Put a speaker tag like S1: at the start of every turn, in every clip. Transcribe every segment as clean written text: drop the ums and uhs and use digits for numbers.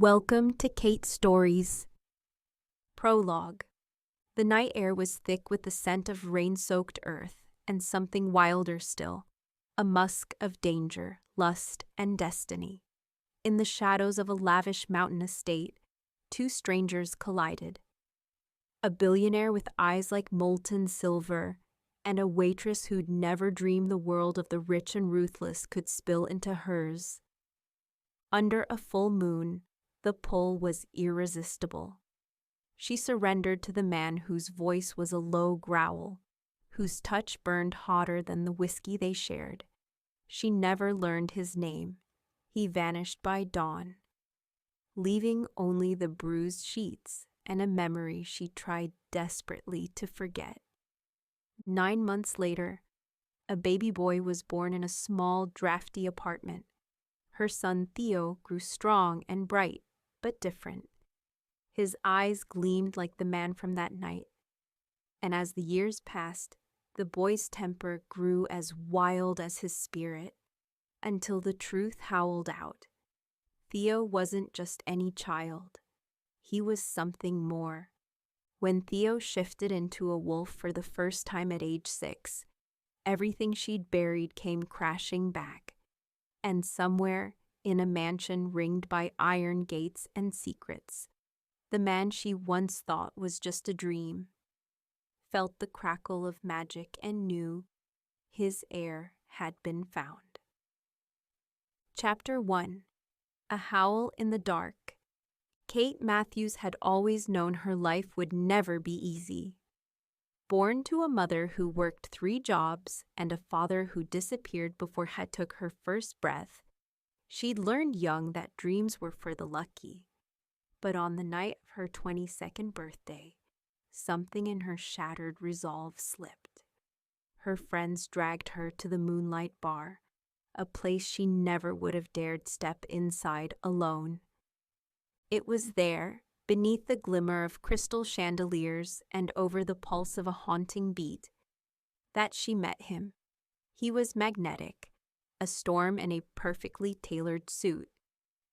S1: Welcome to Kate Stories. Prologue. The night air was thick with the scent of rain-soaked earth and something wilder still, a musk of danger, lust, and destiny. In the shadows of a lavish mountain estate, two strangers collided. A billionaire with eyes like molten silver, and a waitress who'd never dreamed the world of the rich and ruthless could spill into hers. Under a full moon, the pull was irresistible. She surrendered to the man whose voice was a low growl, whose touch burned hotter than the whiskey they shared. She never learned his name. He vanished by dawn, leaving only the bruised sheets and a memory she tried desperately to forget. 9 months later, a baby boy was born in a small, drafty apartment. Her son Theo grew strong and bright, but different. His eyes gleamed like the man from that night. And as the years passed, the boy's temper grew as wild as his spirit, until the truth howled out. Theo wasn't just any child. He was something more. When Theo shifted into a wolf for the first time at age 6, everything she'd buried came crashing back. And somewhere, in a mansion ringed by iron gates and secrets, the man she once thought was just a dream felt the crackle of magic and knew his heir had been found. Chapter 1. A Howl in the Dark. Kate Matthews had always known her life would never be easy. Born to a mother who worked 3 jobs and a father who disappeared before she took her first breath, she'd learned young that dreams were for the lucky. But on the night of her 22nd birthday, something in her shattered resolve slipped. Her friends dragged her to the Moonlight Bar, a place she never would have dared step inside alone. It was there, beneath the glimmer of crystal chandeliers and over the pulse of a haunting beat, that she met him. He was magnetic, a storm in a perfectly tailored suit,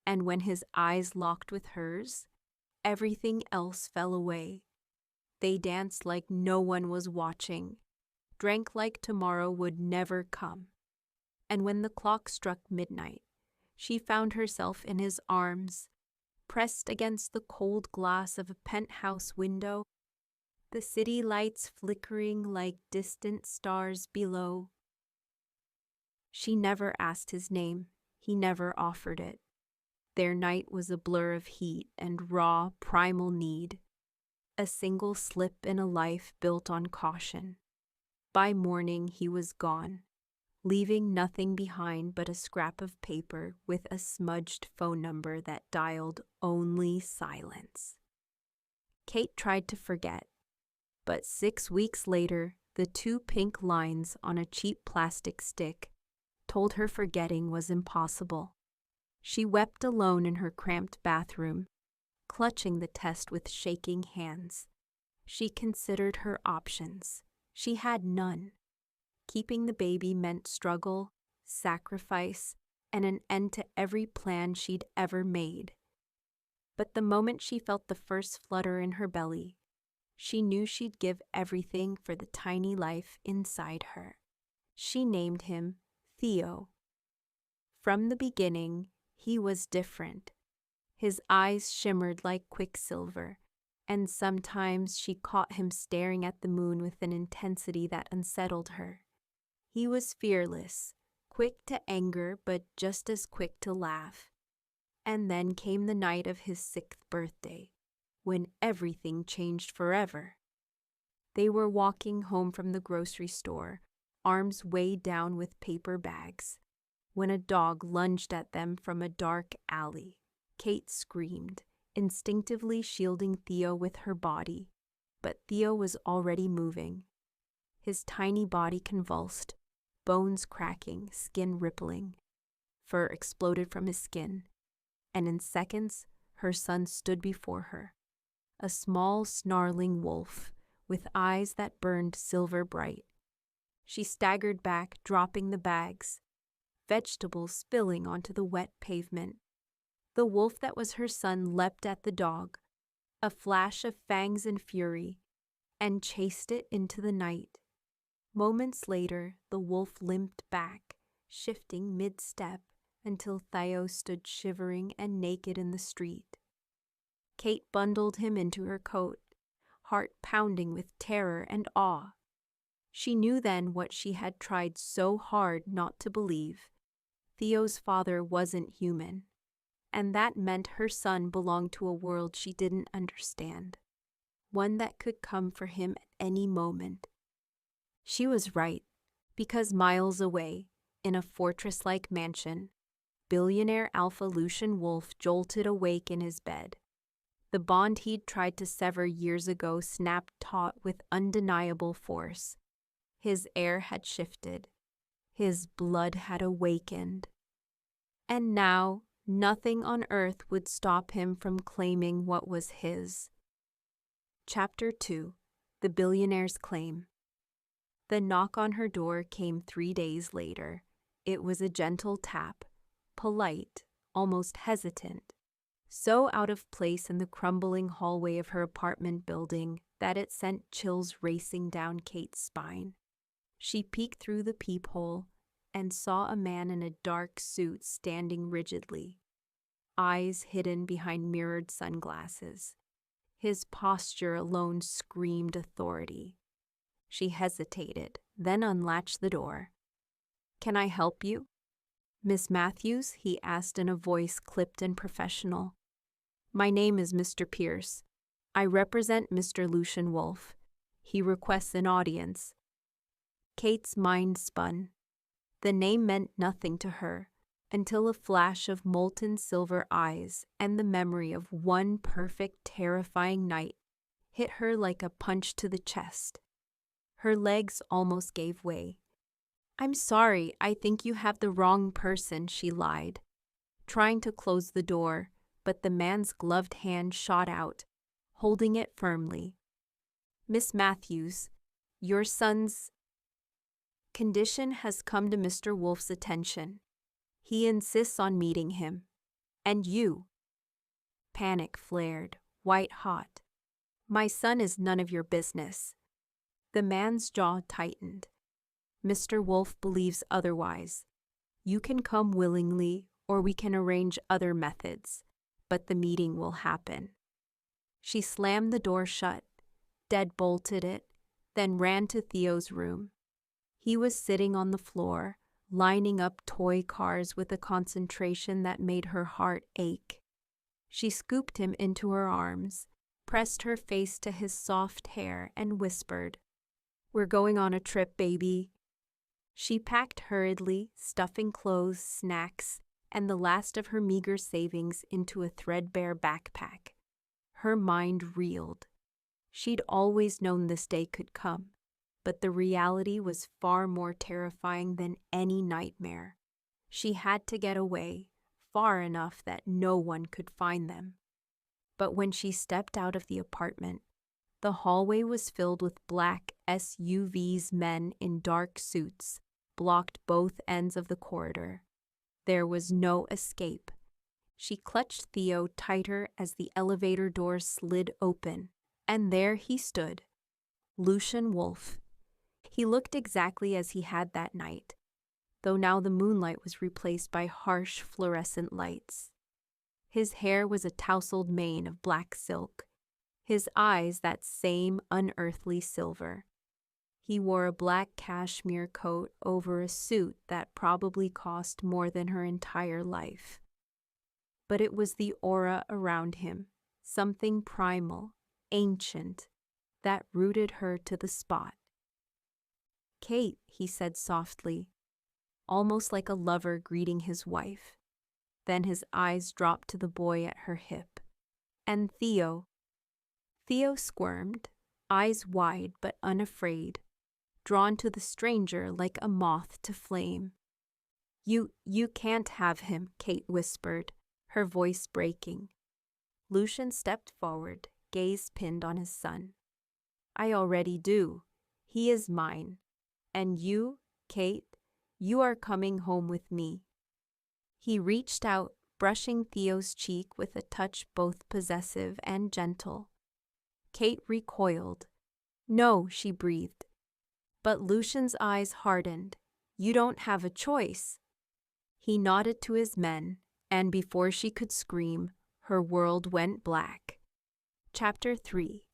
S1: and when his eyes locked with hers, everything else fell away. They danced like no one was watching, drank like tomorrow would never come. And when the clock struck midnight, she found herself in his arms, pressed against the cold glass of a penthouse window, the city lights flickering like distant stars below. She never asked his name. He never offered it. Their night was a blur of heat and raw, primal need, a single slip in a life built on caution. By morning, he was gone, leaving nothing behind but a scrap of paper with a smudged phone number that dialed only silence. Kate tried to forget, but 6 weeks later, the 2 pink lines on a cheap plastic stick told her forgetting was impossible. She wept alone in her cramped bathroom, clutching the test with shaking hands. She considered her options. She had none. Keeping the baby meant struggle, sacrifice, and an end to every plan she'd ever made. But the moment she felt the first flutter in her belly, she knew she'd give everything for the tiny life inside her. She named him Theo. From the beginning, he was different. His eyes shimmered like quicksilver, and sometimes she caught him staring at the moon with an intensity that unsettled her. He was fearless, quick to anger but just as quick to laugh. And then came the night of his 6th birthday, when everything changed forever. They were walking home from the grocery store, arms weighed down with paper bags, when a dog lunged at them from a dark alley. Kate screamed, instinctively shielding Theo with her body, but Theo was already moving. His tiny body convulsed, bones cracking, skin rippling. Fur exploded from his skin, and in seconds, her son stood before her, a small, snarling wolf with eyes that burned silver bright. She staggered back, dropping the bags, vegetables spilling onto the wet pavement. The wolf that was her son leapt at the dog, a flash of fangs and fury, and chased it into the night. Moments later, the wolf limped back, shifting mid-step until Theo stood shivering and naked in the street. Kate bundled him into her coat, heart pounding with terror and awe. She knew then what she had tried so hard not to believe. Theo's father wasn't human, and that meant her son belonged to a world she didn't understand, one that could come for him at any moment. She was right, because miles away, in a fortress-like mansion, billionaire Alpha Lucian Wolf jolted awake in his bed. The bond he'd tried to sever years ago snapped taut with undeniable force. His air had shifted. His blood had awakened. And now, nothing on earth would stop him from claiming what was his. Chapter 2. The Billionaire's Claim. The knock on her door came 3 days later. It was a gentle tap, polite, almost hesitant, so out of place in the crumbling hallway of her apartment building that it sent chills racing down Kate's spine. She peeked through the peephole and saw a man in a dark suit standing rigidly, eyes hidden behind mirrored sunglasses. His posture alone screamed authority. She hesitated, then unlatched the door. "Can I help you?" "Miss Matthews?" he asked in a voice clipped and professional. "My name is Mr. Pierce. I represent Mr. Lucian Wolf. He requests an audience." Kate's mind spun. The name meant nothing to her until a flash of molten silver eyes and the memory of one perfect, terrifying night hit her like a punch to the chest. Her legs almost gave way. "I'm sorry, I think you have the wrong person," she lied, trying to close the door, but the man's gloved hand shot out, holding it firmly. "Miss Matthews, your son's condition has come to Mr. Wolf's attention. He insists on meeting him. And you." Panic flared, white hot. "My son is none of your business." The man's jaw tightened. "Mr. Wolf believes otherwise. You can come willingly, or we can arrange other methods, but the meeting will happen." She slammed the door shut, deadbolted it, then ran to Theo's room. He was sitting on the floor, lining up toy cars with a concentration that made her heart ache. She scooped him into her arms, pressed her face to his soft hair, and whispered, "We're going on a trip, baby." She packed hurriedly, stuffing clothes, snacks, and the last of her meager savings into a threadbare backpack. Her mind reeled. She'd always known this day could come, but the reality was far more terrifying than any nightmare. She had to get away, far enough that no one could find them. But when she stepped out of the apartment, the hallway was filled with black SUVs. Men in dark suits blocked both ends of the corridor. There was no escape. She clutched Theo tighter as the elevator doors slid open, and there he stood, Lucian Wolf. He looked exactly as he had that night, though now the moonlight was replaced by harsh fluorescent lights. His hair was a tousled mane of black silk, his eyes that same unearthly silver. He wore a black cashmere coat over a suit that probably cost more than her entire life. But it was the aura around him, something primal, ancient, that rooted her to the spot. "Kate," he said softly, almost like a lover greeting his wife. Then his eyes dropped to the boy at her hip. "And Theo." Theo squirmed, eyes wide but unafraid, drawn to the stranger like a moth to flame. You can't have him," Kate whispered, her voice breaking. Lucian stepped forward, gaze pinned on his son. "I already do. He is mine. And you, Kate, you are coming home with me." He reached out, brushing Theo's cheek with a touch both possessive and gentle. Kate recoiled. "No," she breathed. But Lucian's eyes hardened. "You don't have a choice." He nodded to his men, and before she could scream, her world went black. Chapter 3.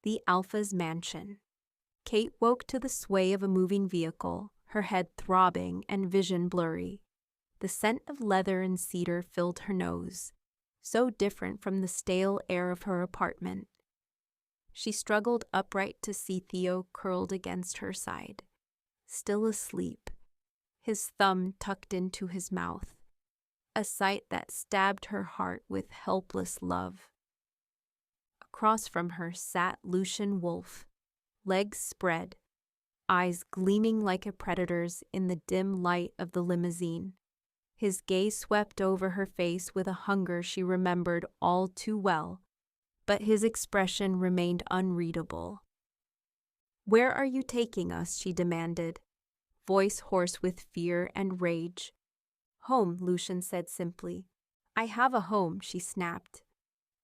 S1: The Alpha's Mansion. Kate woke to the sway of a moving vehicle, her head throbbing and vision blurry. The scent of leather and cedar filled her nose, so different from the stale air of her apartment. She struggled upright to see Theo curled against her side, still asleep, his thumb tucked into his mouth, a sight that stabbed her heart with helpless love. Across from her sat Lucian Wolf, legs spread, eyes gleaming like a predator's in the dim light of the limousine. His gaze swept over her face with a hunger she remembered all too well, but his expression remained unreadable. "Where are you taking us?" she demanded, voice hoarse with fear and rage. "Home," Lucian said simply. "I have a home," she snapped.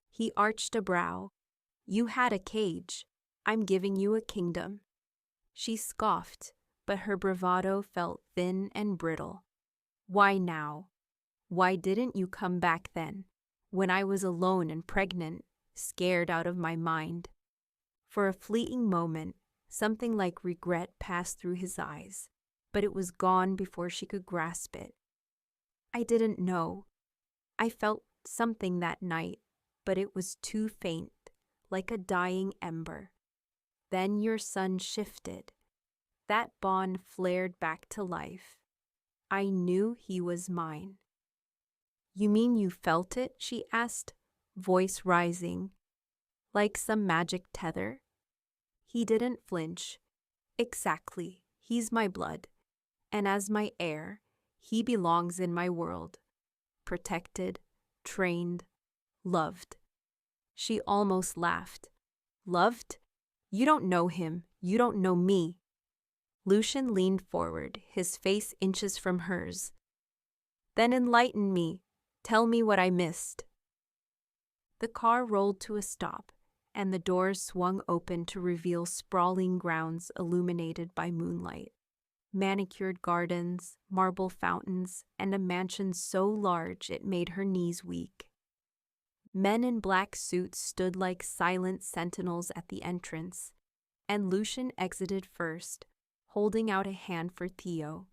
S1: He arched a brow. "You had a cage. I'm giving you a kingdom." She scoffed, but her bravado felt thin and brittle. "Why now? Why didn't you come back then, when I was alone and pregnant, scared out of my mind?" For a fleeting moment, something like regret passed through his eyes, but it was gone before she could grasp it. "I didn't know. I felt something that night, but it was too faint, like a dying ember. Then your sun shifted. That bond flared back to life. I knew he was mine." "You mean you felt it?" she asked, voice rising, like some magic tether. He didn't flinch. "Exactly. He's my blood. And as my heir, he belongs in my world. Protected, trained, loved." She almost laughed. "Loved? You don't know him. You don't know me." Lucian leaned forward, his face inches from hers. "Then enlighten me. Tell me what I missed." The car rolled to a stop, and the doors swung open to reveal sprawling grounds illuminated by moonlight. Manicured gardens, marble fountains, and a mansion so large it made her knees weak. Men in black suits stood like silent sentinels at the entrance, and Lucian exited first, holding out a hand for Theo.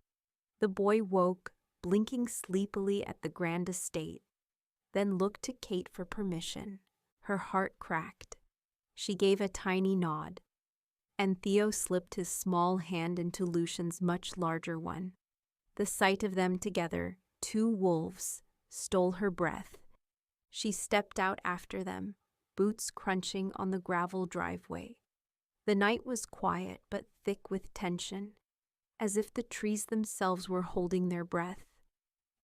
S1: The boy woke, blinking sleepily at the grand estate, then looked to Kate for permission. Her heart cracked. She gave a tiny nod, and Theo slipped his small hand into Lucian's much larger one. The sight of them together, two wolves, stole her breath. She stepped out after them, boots crunching on the gravel driveway. The night was quiet but thick with tension, as if the trees themselves were holding their breath.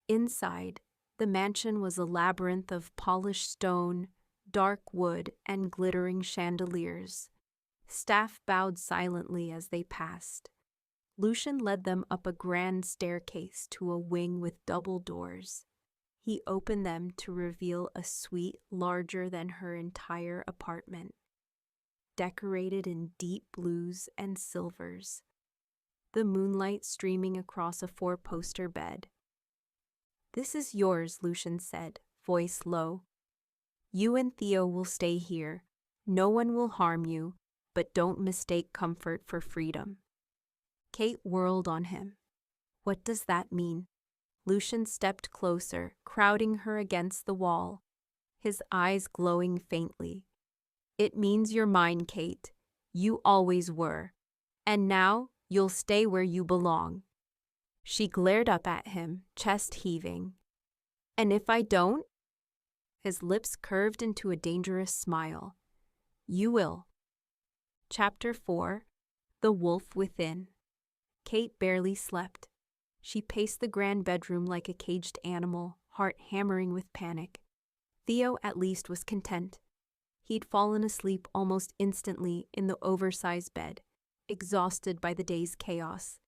S1: Inside, the mansion was a labyrinth of polished stone, dark wood, and glittering chandeliers. Staff bowed silently as they passed. Lucian led them up a grand staircase to a wing with double doors. He opened them to reveal a suite larger than her entire apartment, decorated in deep blues and silvers, the moonlight streaming across a four-poster bed. "This is yours," Lucian said, voice low. "You and Theo will stay here. No one will harm you, but don't mistake comfort for freedom." Kate whirled on him. "What does that mean?" Lucian stepped closer, crowding her against the wall, his eyes glowing faintly. "It means you're mine, Kate. You always were. And now you'll stay where you belong." She glared up at him, chest heaving. "And if I don't?" His lips curved into a dangerous smile. "You will." Chapter 4. The Wolf Within. Kate barely slept. She paced the grand bedroom like a caged animal, heart hammering with panic. Theo at least was content. He'd fallen asleep almost instantly in the oversized bed, exhausted by the day's chaos.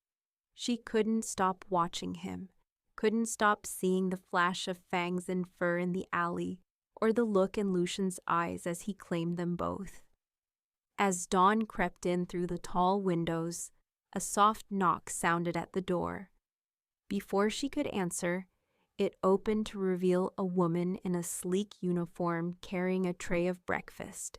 S1: She couldn't stop watching him, couldn't stop seeing the flash of fangs and fur in the alley, or the look in Lucian's eyes as he claimed them both. As dawn crept in through the tall windows, a soft knock sounded at the door. Before she could answer, it opened to reveal a woman in a sleek uniform carrying a tray of breakfast.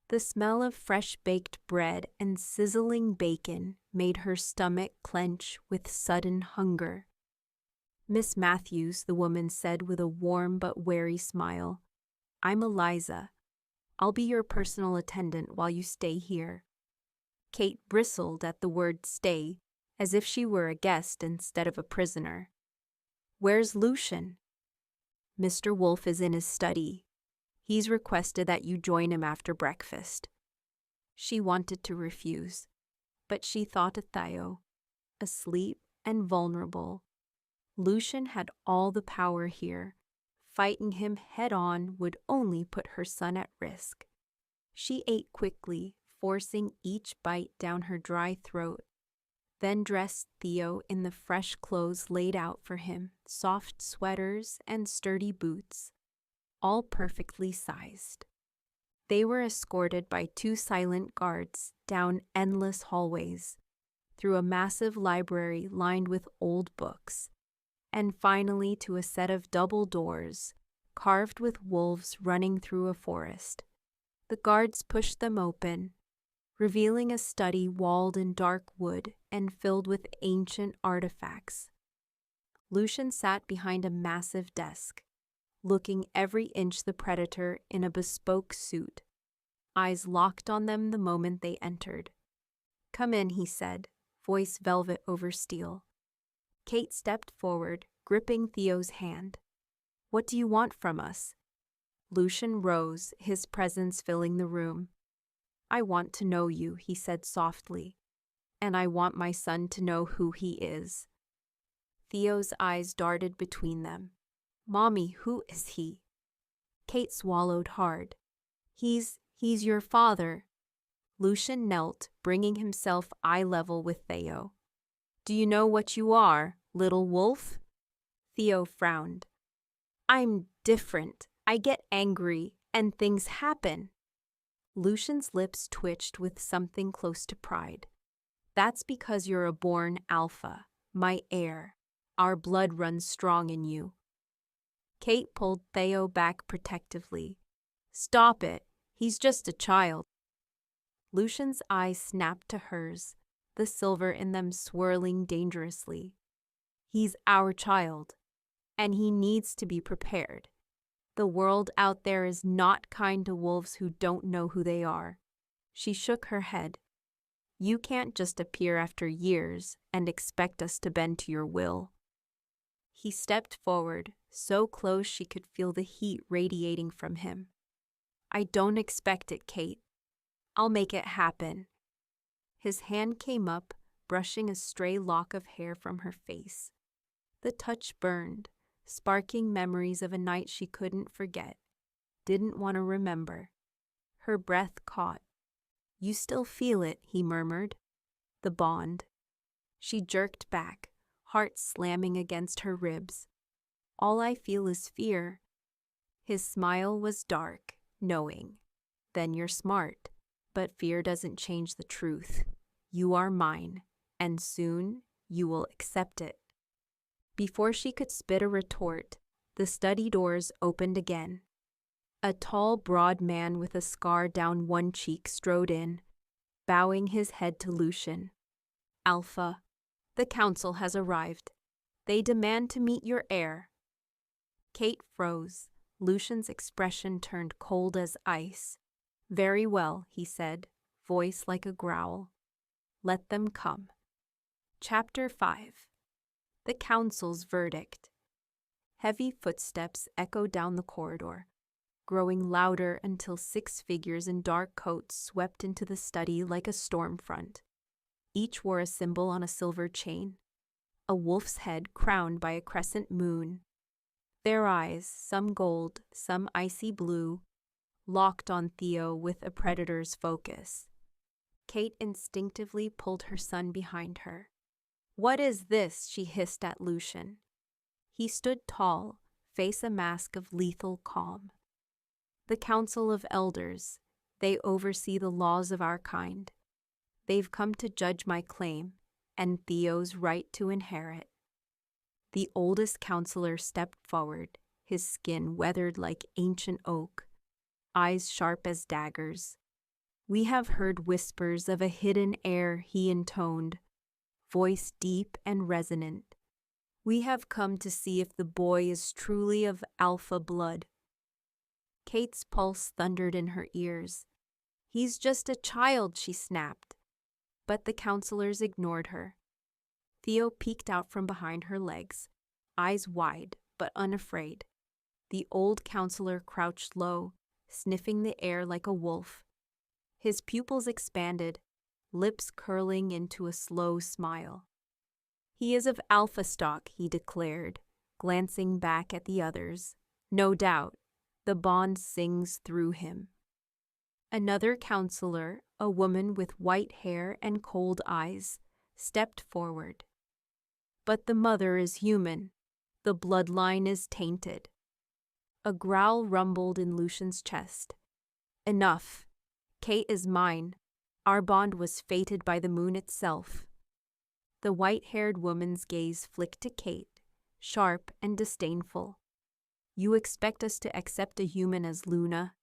S1: The smell of fresh-baked bread and sizzling bacon made her stomach clench with sudden hunger. "Miss Matthews," the woman said with a warm but wary smile, "I'm Eliza. I'll be your personal attendant while you stay here." Kate bristled at the word stay, as if she were a guest instead of a prisoner. "Where's Lucian?" "Mr. Wolf is in his study. He's requested that you join him after breakfast." She wanted to refuse, but she thought of Theo, asleep and vulnerable. Lucian had all the power here. Fighting him head-on would only put her son at risk. She ate quickly, forcing each bite down her dry throat, then dressed Theo in the fresh clothes laid out for him, soft sweaters and sturdy boots, all perfectly sized. They were escorted by 2 silent guards down endless hallways, through a massive library lined with old books, and finally to a set of double doors, carved with wolves running through a forest. The guards pushed them open, revealing a study walled in dark wood and filled with ancient artifacts. Lucian sat behind a massive desk, looking every inch the predator in a bespoke suit, eyes locked on them the moment they entered. "Come in," he said, voice velvet over steel. Kate stepped forward, gripping Theo's hand. "What do you want from us?" Lucian rose, his presence filling the room. "I want to know you," he said softly, "and I want my son to know who he is." Theo's eyes darted between them. "Mommy, who is he?" Kate swallowed hard. He's your father." Lucian knelt, bringing himself eye level with Theo. "Do you know what you are, little wolf?" Theo frowned. "I'm different. I get angry, and things happen." Lucian's lips twitched with something close to pride. "That's because you're a born alpha, my heir. Our blood runs strong in you." Kate pulled Theo back protectively. "Stop it. He's just a child." Lucian's eyes snapped to hers, the silver in them swirling dangerously. "He's our child, and he needs to be prepared. The world out there is not kind to wolves who don't know who they are." She shook her head. "You can't just appear after years and expect us to bend to your will." He stepped forward, so close she could feel the heat radiating from him. "I don't expect it, Kate. I'll make it happen." His hand came up, brushing a stray lock of hair from her face. The touch burned, sparking memories of a night she couldn't forget, didn't want to remember. Her breath caught. "You still feel it," he murmured. "The bond." She jerked back, heart slamming against her ribs. "All I feel is fear." His smile was dark, knowing. "Then you're smart. But fear doesn't change the truth. You are mine, and soon you will accept it." Before she could spit a retort, the study doors opened again. A tall, broad man with a scar down one cheek strode in, bowing his head to Lucian. "Alpha, the council has arrived. They demand to meet your heir." Kate froze. Lucian's expression turned cold as ice. "Very well," he said, voice like a growl. "Let them come." Chapter 5. The Council's Verdict. Heavy footsteps echoed down the corridor, growing louder until 6 figures in dark coats swept into the study like a storm front. Each wore a symbol on a silver chain, a wolf's head crowned by a crescent moon. Their eyes, some gold, some icy blue, locked on Theo with a predator's focus. Kate instinctively pulled her son behind her. "What is this?" she hissed at Lucian. He stood tall, face a mask of lethal calm. The Council of Elders, they oversee the laws of our kind. They've come to judge my claim and Theo's right to inherit. The oldest counselor stepped forward, his skin weathered like ancient oak, eyes sharp as daggers. We have heard whispers of a hidden heir, he intoned, voice deep and resonant. We have come to see if the boy is truly of alpha blood. Kate's pulse thundered in her ears. He's just a child, she snapped. But the counselors ignored her. Theo peeked out from behind her legs, eyes wide but unafraid. The old counselor crouched low, sniffing the air like a wolf. His pupils expanded, lips curling into a slow smile. He is of alpha stock, he declared, glancing back at the others. No doubt, the bond sings through him. Another counselor, a woman with white hair and cold eyes, stepped forward. But the mother is human. The bloodline is tainted. A growl rumbled in Lucian's chest. Enough. Kate is mine. Our bond was fated by the moon itself. The white-haired woman's gaze flicked to Kate, sharp and disdainful. You expect us to accept a human as Luna?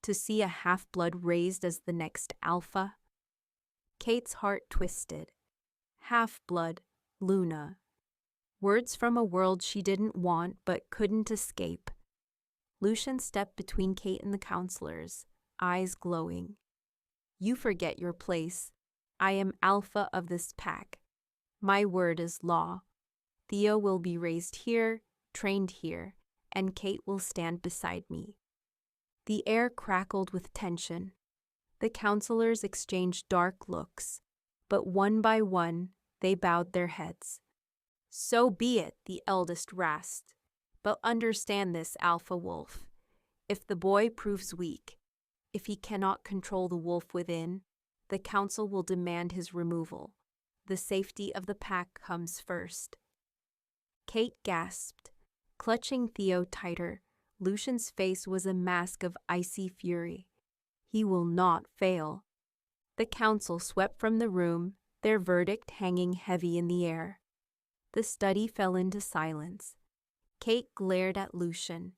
S1: To see a half-blood raised as the next alpha? Kate's heart twisted. Half-blood, Luna. Words from a world she didn't want but couldn't escape. Lucian stepped between Kate and the counselors, eyes glowing. You forget your place. I am alpha of this pack. My word is law. Theo will be raised here, trained here, and Kate will stand beside me. The air crackled with tension. The counselors exchanged dark looks, but one by one they bowed their heads. So be it, the eldest rasped. But understand this, Alpha Wolf. If the boy proves weak, if he cannot control the wolf within, the council will demand his removal. The safety of the pack comes first. Kate gasped, clutching Theo tighter. Lucian's face was a mask of icy fury. He will not fail. The council swept from the room, their verdict hanging heavy in the air. The study fell into silence. Kate glared at Lucian.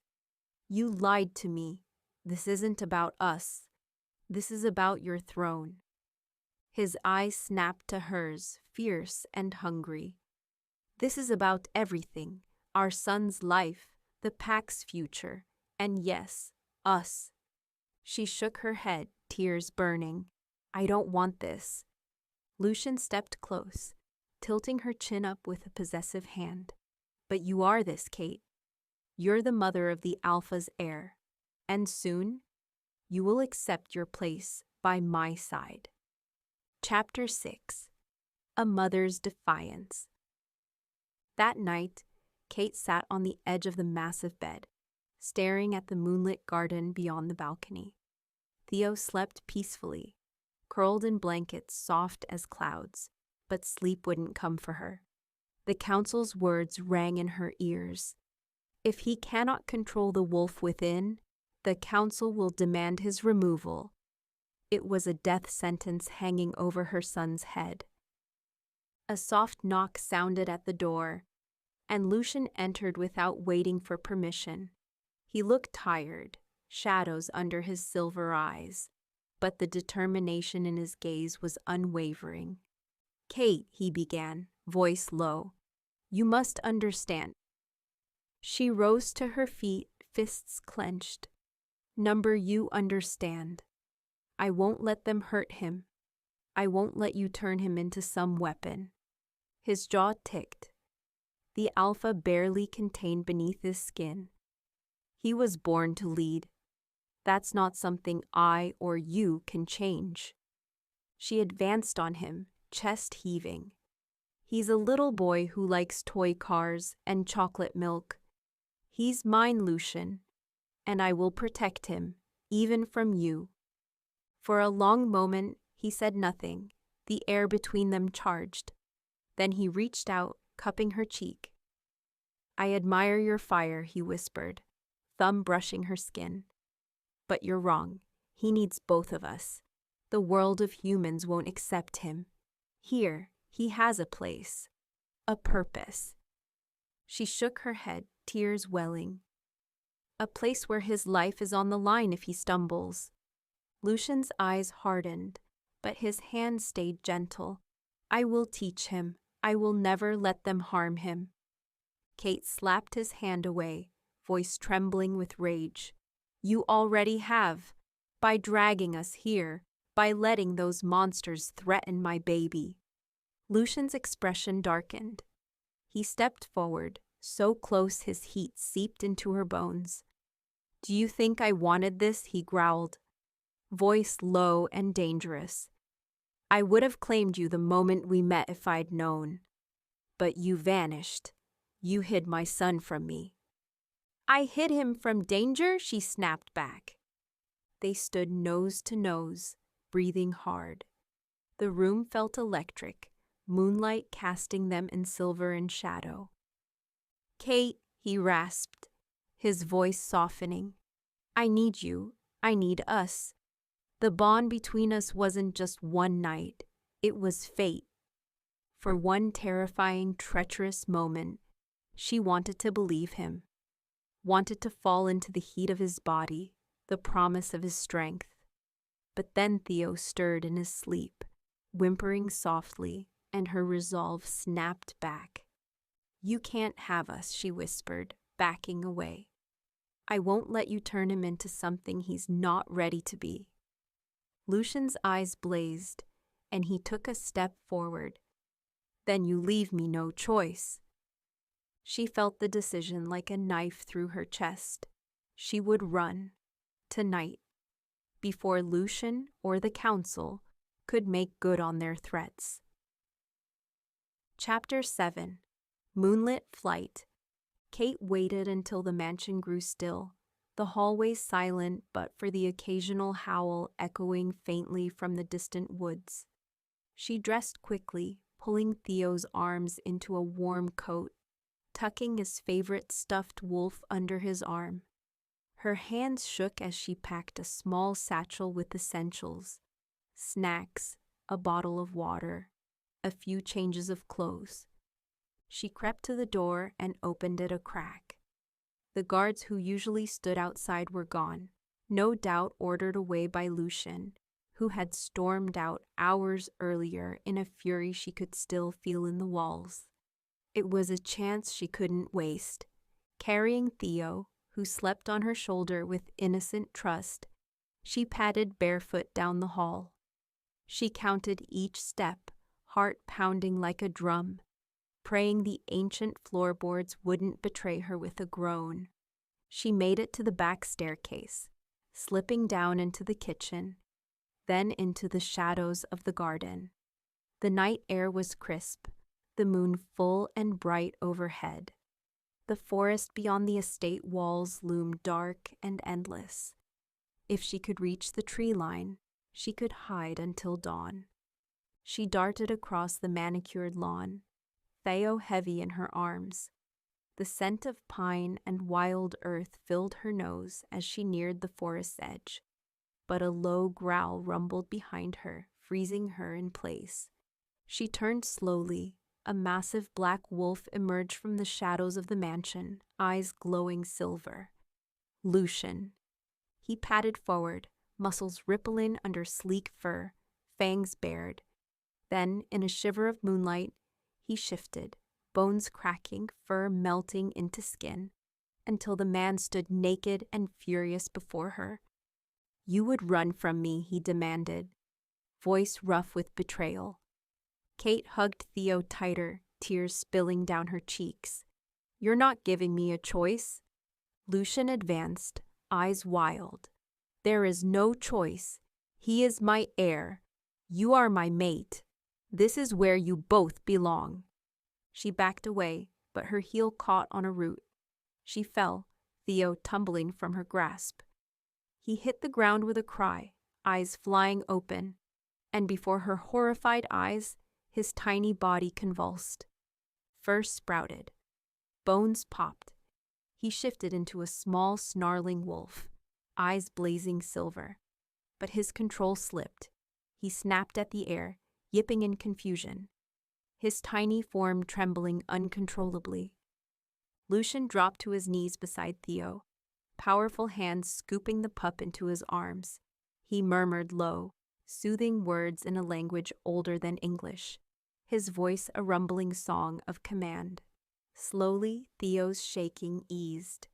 S1: You lied to me. This isn't about us. This is about your throne. His eyes snapped to hers, fierce and hungry. This is about everything, our son's life, the pack's future, and yes, us. She shook her head, tears burning. I don't want this. Lucian stepped close, tilting her chin up with a possessive hand. But you are this, Kate. You're the mother of the Alpha's heir, and soon you will accept your place by my side. Chapter 6. A Mother's Defiance. That night, Kate sat on the edge of the massive bed, staring at the moonlit garden beyond the balcony. Theo slept peacefully, curled in blankets soft as clouds, but sleep wouldn't come for her. The council's words rang in her ears. If he cannot control the wolf within, the council will demand his removal. It was a death sentence hanging over her son's head. A soft knock sounded at the door, and Lucian entered without waiting for permission. He looked tired, shadows under his silver eyes, but the determination in his gaze was unwavering. Kate, he began, voice low, you must understand. She rose to her feet, fists clenched. Number, you understand. I won't let them hurt him. I won't let you turn him into some weapon. His jaw ticked. The alpha barely contained beneath his skin. He was born to lead. That's not something I or you can change. She advanced on him, chest heaving. He's a little boy who likes toy cars and chocolate milk. He's mine, Lucian, and I will protect him, even from you. For a long moment, he said nothing, the air between them charged. Then he reached out, cupping her cheek. I admire your fire, he whispered, thumb brushing her skin. But you're wrong. He needs both of us. The world of humans won't accept him. Here, he has a place. A purpose. She shook her head, tears welling. A place where his life is on the line if he stumbles. Lucian's eyes hardened, but his hand stayed gentle. I will teach him. I will never let them harm him. Kate slapped his hand away, voice trembling with rage. You already have. By dragging us here, by letting those monsters threaten my baby. Lucian's expression darkened. He stepped forward, so close his heat seeped into her bones. Do you think I wanted this? He growled, voice low and dangerous. I would have claimed you the moment we met if I'd known. But you vanished. You hid my son from me. I hid him from danger, she snapped back. They stood nose to nose, breathing hard. The room felt electric, moonlight casting them in silver and shadow. Kate, he rasped, his voice softening. I need you. I need us. The bond between us wasn't just one night. It was fate. For one terrifying, treacherous moment, she wanted to believe him. Wanted to fall into the heat of his body, the promise of his strength. But then Theo stirred in his sleep, whimpering softly, and her resolve snapped back. You can't have us, she whispered, backing away. I won't let you turn him into something he's not ready to be. Lucian's eyes blazed, and he took a step forward. Then you leave me no choice. She felt the decision like a knife through her chest. She would run, tonight, before Lucian or the council could make good on their threats. Chapter 7. Moonlit Flight. Kate waited until the mansion grew still, the hallways silent but for the occasional howl echoing faintly from the distant woods. She dressed quickly, pulling Theo's arms into a warm coat, tucking his favorite stuffed wolf under his arm. Her hands shook as she packed a small satchel with essentials, snacks, a bottle of water, a few changes of clothes. She crept to the door and opened it a crack. The guards who usually stood outside were gone, no doubt ordered away by Lucian, who had stormed out hours earlier in a fury she could still feel in the walls. It was a chance she couldn't waste. Carrying Theo, who slept on her shoulder with innocent trust, she padded barefoot down the hall. She counted each step, heart pounding like a drum, praying the ancient floorboards wouldn't betray her with a groan. She made it to the back staircase, slipping down into the kitchen, then into the shadows of the garden. The night air was crisp, the moon full and bright overhead. The forest beyond the estate walls loomed dark and endless. If she could reach the tree line, she could hide until dawn. She darted across the manicured lawn, Theo heavy in her arms. The scent of pine and wild earth filled her nose as she neared the forest's edge, but a low growl rumbled behind her, freezing her in place. She turned slowly. A massive black wolf emerged from the shadows of the mansion, eyes glowing silver. Lucian. He padded forward, muscles rippling under sleek fur, fangs bared. Then, in a shiver of moonlight, he shifted, bones cracking, fur melting into skin, until the man stood naked and furious before her. You would run from me, he demanded, voice rough with betrayal. Kate hugged Theo tighter, tears spilling down her cheeks. You're not giving me a choice. Lucian advanced, eyes wild. There is no choice. He is my heir. You are my mate. This is where you both belong. She backed away, but her heel caught on a root. She fell, Theo tumbling from her grasp. He hit the ground with a cry, eyes flying open, and before her horrified eyes, his tiny body convulsed. Fur sprouted. Bones popped. He shifted into a small, snarling wolf, eyes blazing silver. But his control slipped. He snapped at the air, yipping in confusion, his tiny form trembling uncontrollably. Lucian dropped to his knees beside Theo, powerful hands scooping the pup into his arms. He murmured low, soothing words in a language older than English, his voice a rumbling song of command. Slowly, Theo's shaking eased,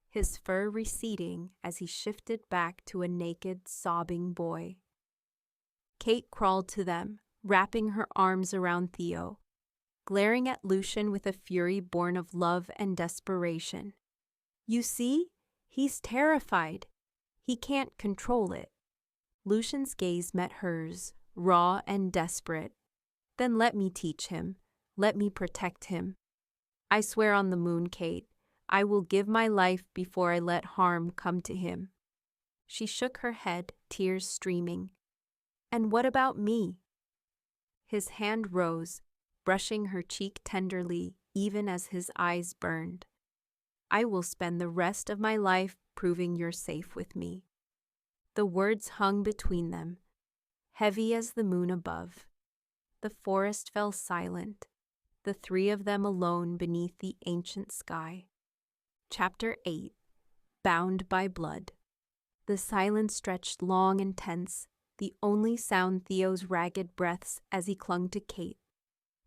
S1: his fur receding as he shifted back to a naked, sobbing boy. Kate crawled to them, wrapping her arms around Theo, glaring at Lucian with a fury born of love and desperation. "You see? He's terrified. He can't control it." Lucian's gaze met hers, raw and desperate. "Then let me teach him. Let me protect him. I swear on the moon, Kate, I will give my life before I let harm come to him." She shook her head, tears streaming. "And what about me?" His hand rose, brushing her cheek tenderly, even as his eyes burned. "I will spend the rest of my life proving you're safe with me." The words hung between them, heavy as the moon above. The forest fell silent, the three of them alone beneath the ancient sky. Chapter 8. Bound by Blood. The silence stretched long and tense, the only sound Theo's ragged breaths as he clung to Kate.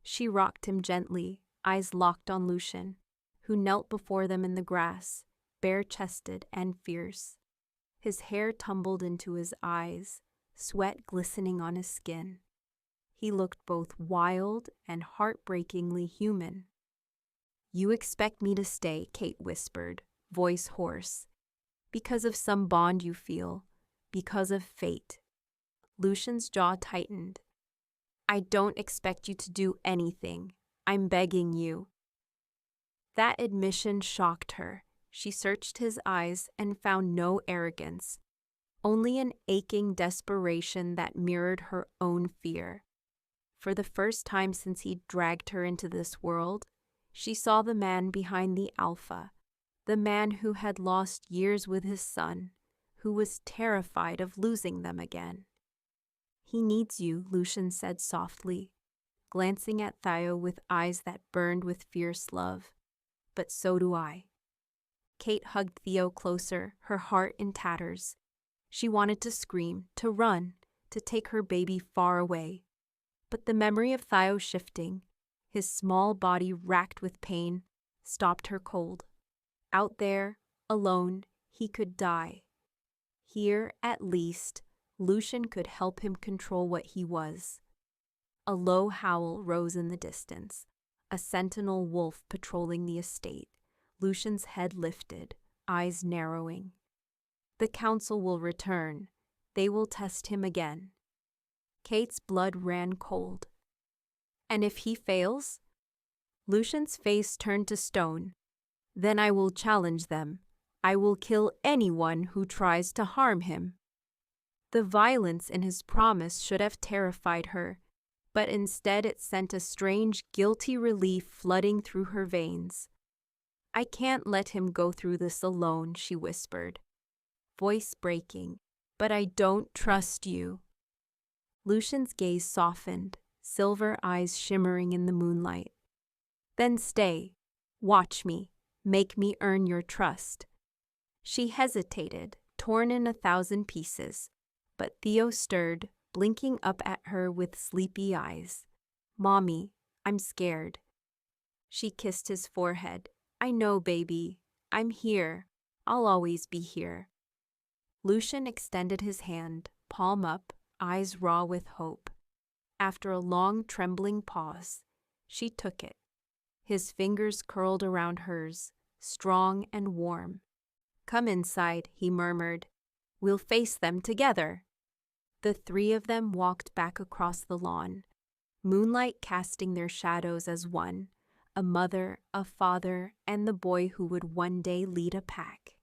S1: She rocked him gently, eyes locked on Lucian, who knelt before them in the grass, bare-chested and fierce. His hair tumbled into his eyes, sweat glistening on his skin. He looked both wild and heartbreakingly human. "You expect me to stay," Kate whispered, voice hoarse. "Because of some bond you feel, because of fate." Lucian's jaw tightened. "I don't expect you to do anything. I'm begging you." That admission shocked her. She searched his eyes and found no arrogance, only an aching desperation that mirrored her own fear. For the first time since he dragged her into this world, she saw the man behind the alpha, the man who had lost years with his son, who was terrified of losing them again. "He needs you," Lucian said softly, glancing at Theo with eyes that burned with fierce love. "But so do I." Kate hugged Theo closer, her heart in tatters. She wanted to scream, to run, to take her baby far away. But the memory of Theo shifting, his small body racked with pain, stopped her cold. Out there, alone, he could die. Here, at least, Lucian could help him control what he was. A low howl rose in the distance, a sentinel wolf patrolling the estate. Lucian's head lifted, eyes narrowing. The council will return. They will test him again. Kate's blood ran cold. "And if he fails?" Lucian's face turned to stone. "Then I will challenge them. I will kill anyone who tries to harm him." The violence in his promise should have terrified her, but instead it sent a strange, guilty relief flooding through her veins. "I can't let him go through this alone," she whispered, voice breaking. "But I don't trust you." Lucian's gaze softened, silver eyes shimmering in the moonlight. "Then stay. Watch me. Make me earn your trust." She hesitated, torn in 1,000 pieces, but Theo stirred, blinking up at her with sleepy eyes. "Mommy, I'm scared." She kissed his forehead. "I know, baby. I'm here. I'll always be here." Lucian extended his hand, palm up, eyes raw with hope. After a long, trembling pause, she took it. His fingers curled around hers, strong and warm. "Come inside," he murmured. "We'll face them together." The three of them walked back across the lawn, moonlight casting their shadows as one, a mother, a father, and the boy who would one day lead a pack.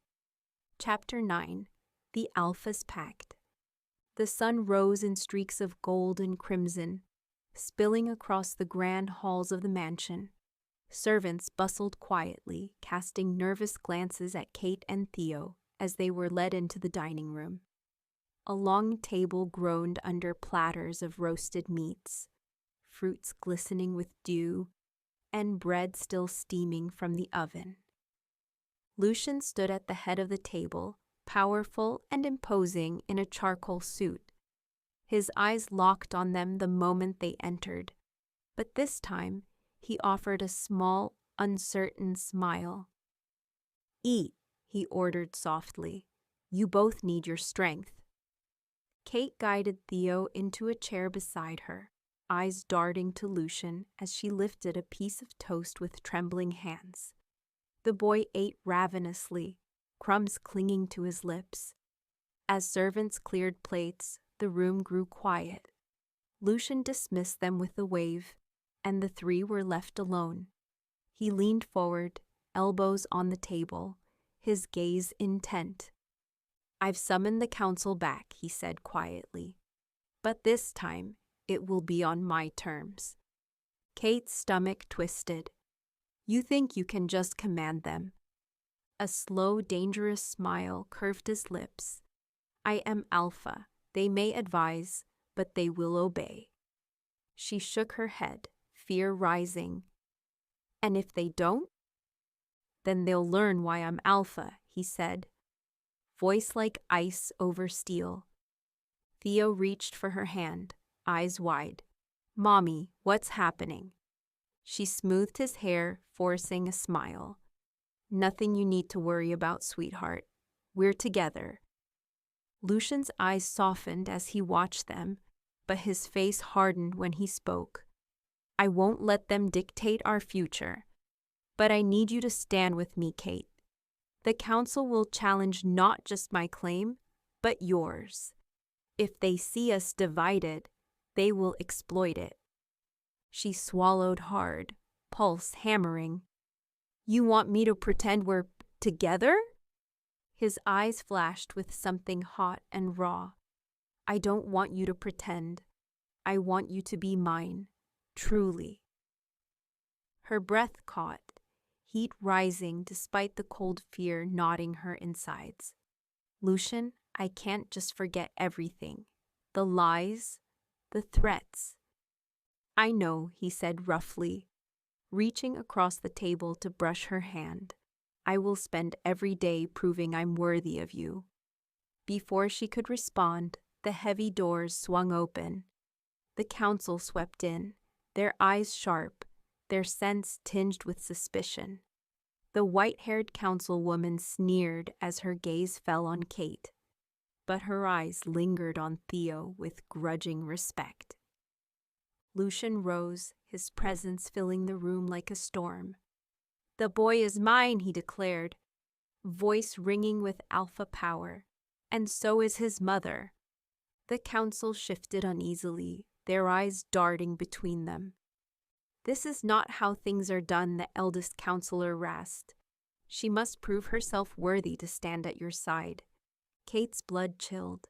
S1: Chapter 9. The Alpha's Pact. The sun rose in streaks of gold and crimson, spilling across the grand halls of the mansion. Servants bustled quietly, casting nervous glances at Kate and Theo as they were led into the dining room. A long table groaned under platters of roasted meats, fruits glistening with dew, and bread still steaming from the oven. Lucian stood at the head of the table, powerful and imposing in a charcoal suit. His eyes locked on them the moment they entered, but this time he offered a small, uncertain smile. "Eat," he ordered softly. "You both need your strength." Kate guided Theo into a chair beside her, eyes darting to Lucian as she lifted a piece of toast with trembling hands. The boy ate ravenously, crumbs clinging to his lips. As servants cleared plates, the room grew quiet. Lucian dismissed them with a wave, and the three were left alone. He leaned forward, elbows on the table, his gaze intent. "I've summoned the council back," he said quietly. "But this time, it will be on my terms." Kate's stomach twisted. "You think you can just command them?" A slow, dangerous smile curved his lips. "I am Alpha. They may advise, but they will obey." She shook her head, fear rising. "And if they don't?" "Then they'll learn why I'm Alpha," he said, voice like ice over steel. Theo reached for her hand, eyes wide. "Mommy, what's happening?" She smoothed his hair, forcing a smile. "Nothing you need to worry about, sweetheart. We're together." Lucian's eyes softened as he watched them, but his face hardened when he spoke. "I won't let them dictate our future. But I need you to stand with me, Kate. The council will challenge not just my claim, but yours. If they see us divided, they will exploit it." She swallowed hard, pulse hammering. "You want me to pretend we're together?" His eyes flashed with something hot and raw. "I don't want you to pretend. I want you to be mine, truly." Her breath caught, heat rising despite the cold fear knotting her insides. "Lucian, I can't just forget everything. The lies, the threats." "I know," he said roughly, reaching across the table to brush her hand. "I will spend every day proving I'm worthy of you." Before she could respond, the heavy doors swung open. The council swept in, their eyes sharp, their sense tinged with suspicion. The white-haired councilwoman sneered as her gaze fell on Kate, but her eyes lingered on Theo with grudging respect. Lucian rose, his presence filling the room like a storm. "The boy is mine," he declared, voice ringing with alpha power, "and so is his mother." The council shifted uneasily, their eyes darting between them. "This is not how things are done," the eldest counselor rasped. "She must prove herself worthy to stand at your side." Kate's blood chilled.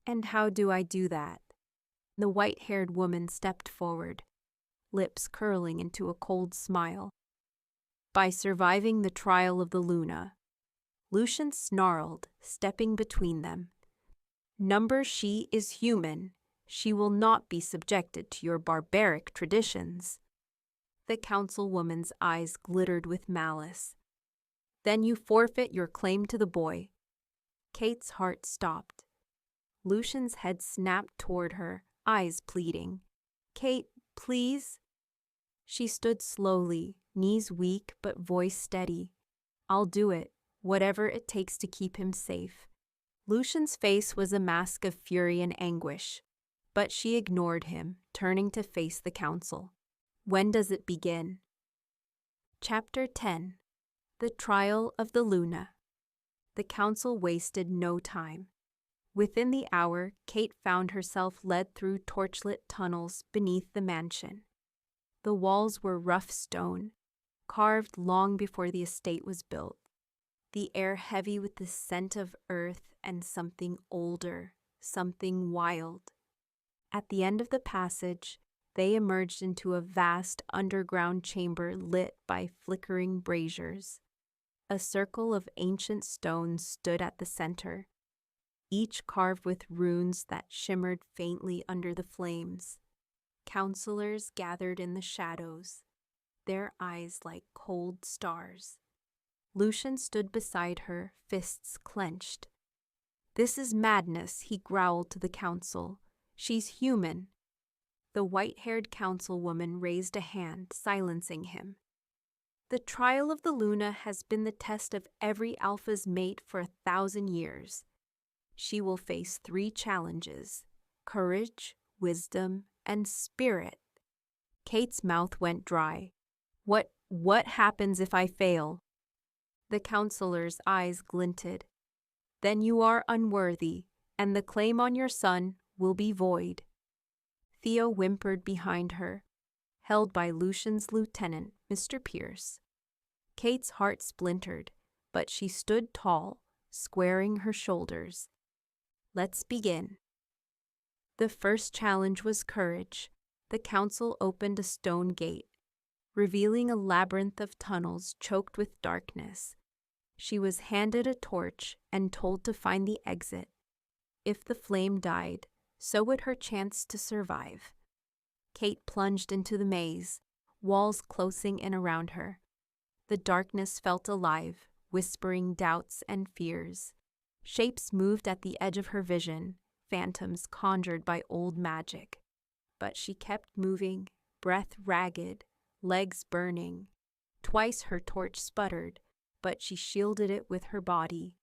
S1: "And how do I do that?" The white-haired woman stepped forward, lips curling into a cold smile. "By surviving the trial of the Luna." Lucian snarled, stepping between them. "Number, she is human. She will not be subjected to your barbaric traditions." The councilwoman's eyes glittered with malice. "Then you forfeit your claim to the boy." Kate's heart stopped. Lucian's head snapped toward her, eyes pleading. "Kate, please." She stood slowly, knees weak but voice steady. "I'll do it, whatever it takes to keep him safe." Lucian's face was a mask of fury and anguish, but she ignored him, turning to face the council. "When does it begin?" Chapter 10. The Trial of the Luna. The council wasted no time. Within the hour, Kate found herself led through torchlit tunnels beneath the mansion. The walls were rough stone, carved long before the estate was built. The air heavy with the scent of earth and something older, something wild. At the end of the passage, They emerged into a vast underground chamber lit by flickering braziers. A circle of ancient stones stood at the center, each carved with runes that shimmered faintly under the flames. Counselors gathered in the shadows, their eyes like cold stars. Lucian stood beside her, fists clenched. "This is madness," he growled to the council. "She's human." The white-haired councilwoman raised a hand, silencing him. "The trial of the Luna has been the test of every alpha's mate for 1,000 years. She will face 3 challenges: courage, wisdom, and spirit." Kate's mouth went dry. What happens if I fail?" The counselor's eyes glinted. "Then you are unworthy, and the claim on your son will be void." Theo whimpered behind her, held by Lucian's lieutenant, Mr. Pierce. Kate's heart splintered, but she stood tall, squaring her shoulders. "Let's begin." The first challenge was courage. The council opened a stone gate, revealing a labyrinth of tunnels choked with darkness. She was handed a torch and told to find the exit. If the flame died, so would her chance to survive. Kate plunged into the maze, walls closing in around her. The darkness felt alive, whispering doubts and fears. Shapes moved at the edge of her vision, phantoms conjured by old magic. But she kept moving, breath ragged, legs burning. Twice her torch sputtered, but she shielded it with her body,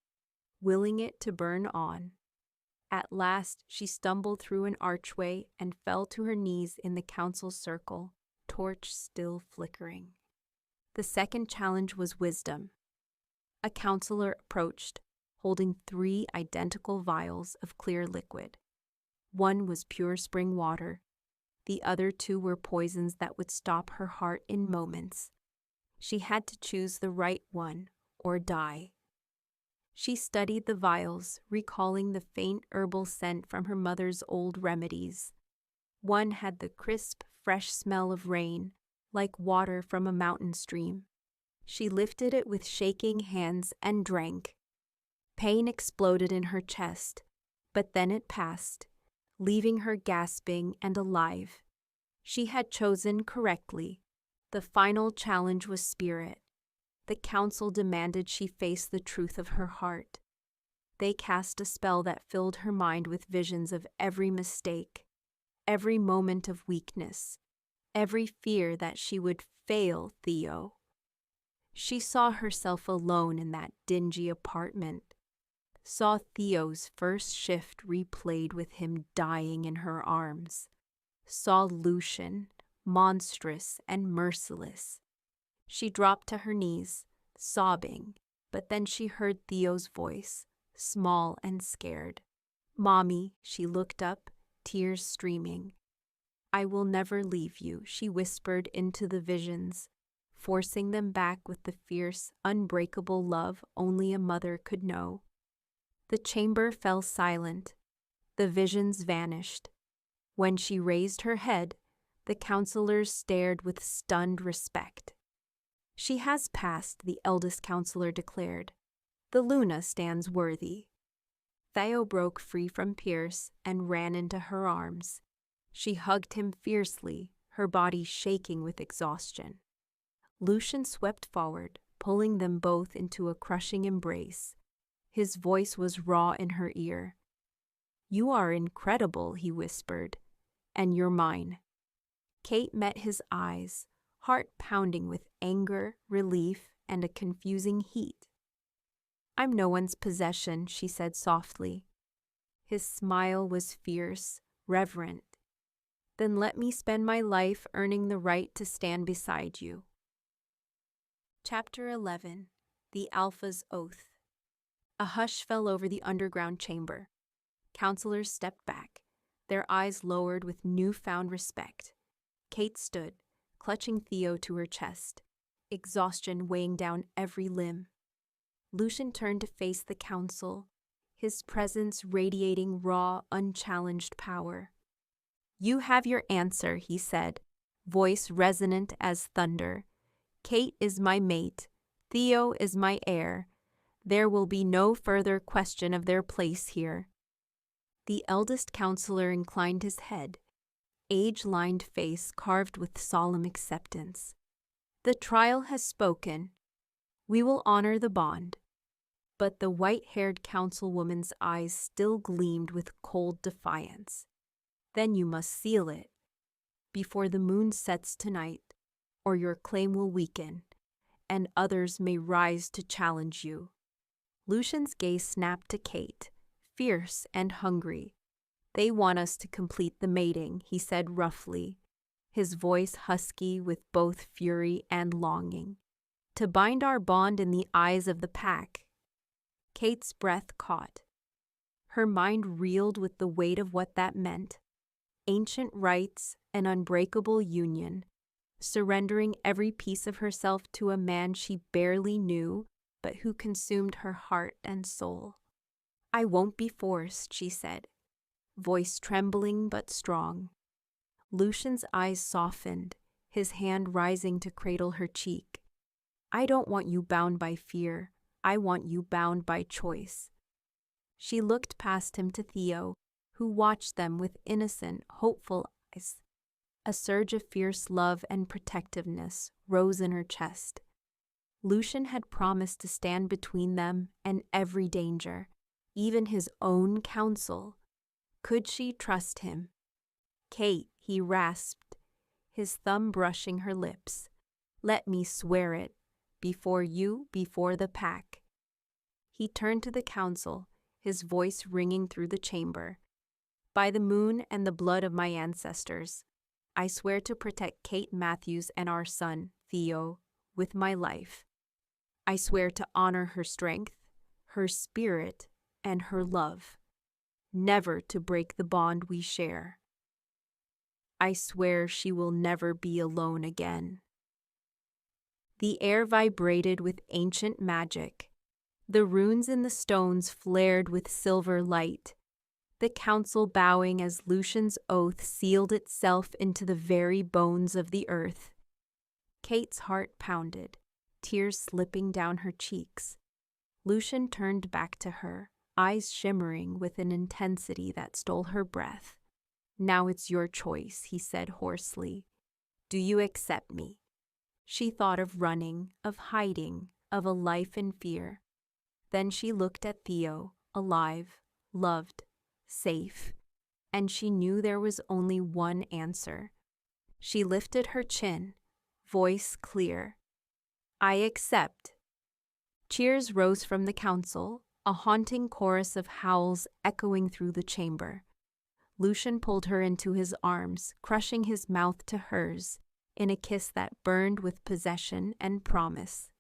S1: willing it to burn on. At last, she stumbled through an archway and fell to her knees in the council circle, torch still flickering. The second challenge was wisdom. A counselor approached, holding 3 identical vials of clear liquid. One was pure spring water. The other 2 were poisons that would stop her heart in moments. She had to choose the right one or die. She studied the vials, recalling the faint herbal scent from her mother's old remedies. One had the crisp, fresh smell of rain, like water from a mountain stream. She lifted it with shaking hands and drank. Pain exploded in her chest, but then it passed, leaving her gasping and alive. She had chosen correctly. The final challenge was spirit. The council demanded she face the truth of her heart. They cast a spell that filled her mind with visions of every mistake, every moment of weakness, every fear that she would fail Theo. She saw herself alone in that dingy apartment, saw Theo's first shift replayed with him dying in her arms, saw Lucian, monstrous and merciless. She dropped to her knees, sobbing, but then she heard Theo's voice, small and scared. "Mommy," she looked up, tears streaming. "I will never leave you," she whispered into the visions, forcing them back with the fierce, unbreakable love only a mother could know. The chamber fell silent. The visions vanished. When she raised her head, the counselors stared with stunned respect. "She has passed," the eldest counselor declared. "The Luna stands worthy." Theo broke free from Pierce and ran into her arms. She hugged him fiercely, her body shaking with exhaustion. Lucian swept forward, pulling them both into a crushing embrace. His voice was raw in her ear. "You are incredible," he whispered, "and you're mine." Kate met his eyes, heart pounding with anger, relief, and a confusing heat. "I'm no one's possession," she said softly. His smile was fierce, reverent. "Then let me spend my life earning the right to stand beside you." Chapter 11. The Alpha's Oath. A hush fell over the underground chamber. Counselors stepped back, their eyes lowered with newfound respect. Kate stood, clutching Theo to her chest, exhaustion weighing down every limb. Lucian turned to face the council, his presence radiating raw, unchallenged power. You have your answer, he said, voice resonant as thunder. Kate is my mate. Theo is my heir. There will be no further question of their place here. The eldest counselor inclined his head, age-lined face carved with solemn acceptance. The trial has spoken. We will honor the bond. But the white-haired councilwoman's eyes still gleamed with cold defiance. Then you must seal it before the moon sets tonight, or your claim will weaken, and others may rise to challenge you. Lucian's gaze snapped to Kate, fierce and hungry. They want us to complete the mating, he said roughly, his voice husky with both fury and longing. To bind our bond in the eyes of the pack. Kate's breath caught. Her mind reeled with the weight of what that meant. Ancient rights, an unbreakable union, surrendering every piece of herself to a man she barely knew, but who consumed her heart and soul. I won't be forced, she said, voice trembling but strong. Lucian's eyes softened, his hand rising to cradle her cheek. I don't want you bound by fear. I want you bound by choice. She looked past him to Theo, who watched them with innocent, hopeful eyes. A surge of fierce love and protectiveness rose in her chest. Lucian had promised to stand between them and every danger, even his own counsel. Could she trust him? Kate, he rasped, his thumb brushing her lips. Let me swear it, before you, before the pack. He turned to the council, his voice ringing through the chamber. By the moon and the blood of my ancestors, I swear to protect Kate Matthews and our son, Theo, with my life. I swear to honor her strength, her spirit, and her love, never to break the bond we share. I swear she will never be alone again. The air vibrated with ancient magic. The runes in the stones flared with silver light, the council bowing as Lucian's oath sealed itself into the very bones of the earth. Kate's heart pounded, tears slipping down her cheeks. Lucian turned back to her, eyes shimmering with an intensity that stole her breath. Now it's your choice, he said hoarsely. Do you accept me? She thought of running, of hiding, of a life in fear. Then she looked at Theo, alive, loved, safe, and she knew there was only one answer. She lifted her chin, voice clear. I accept. Cheers rose from the council, a haunting chorus of howls echoing through the chamber. Lucian pulled her into his arms, crushing his mouth to hers, in a kiss that burned with possession and promise.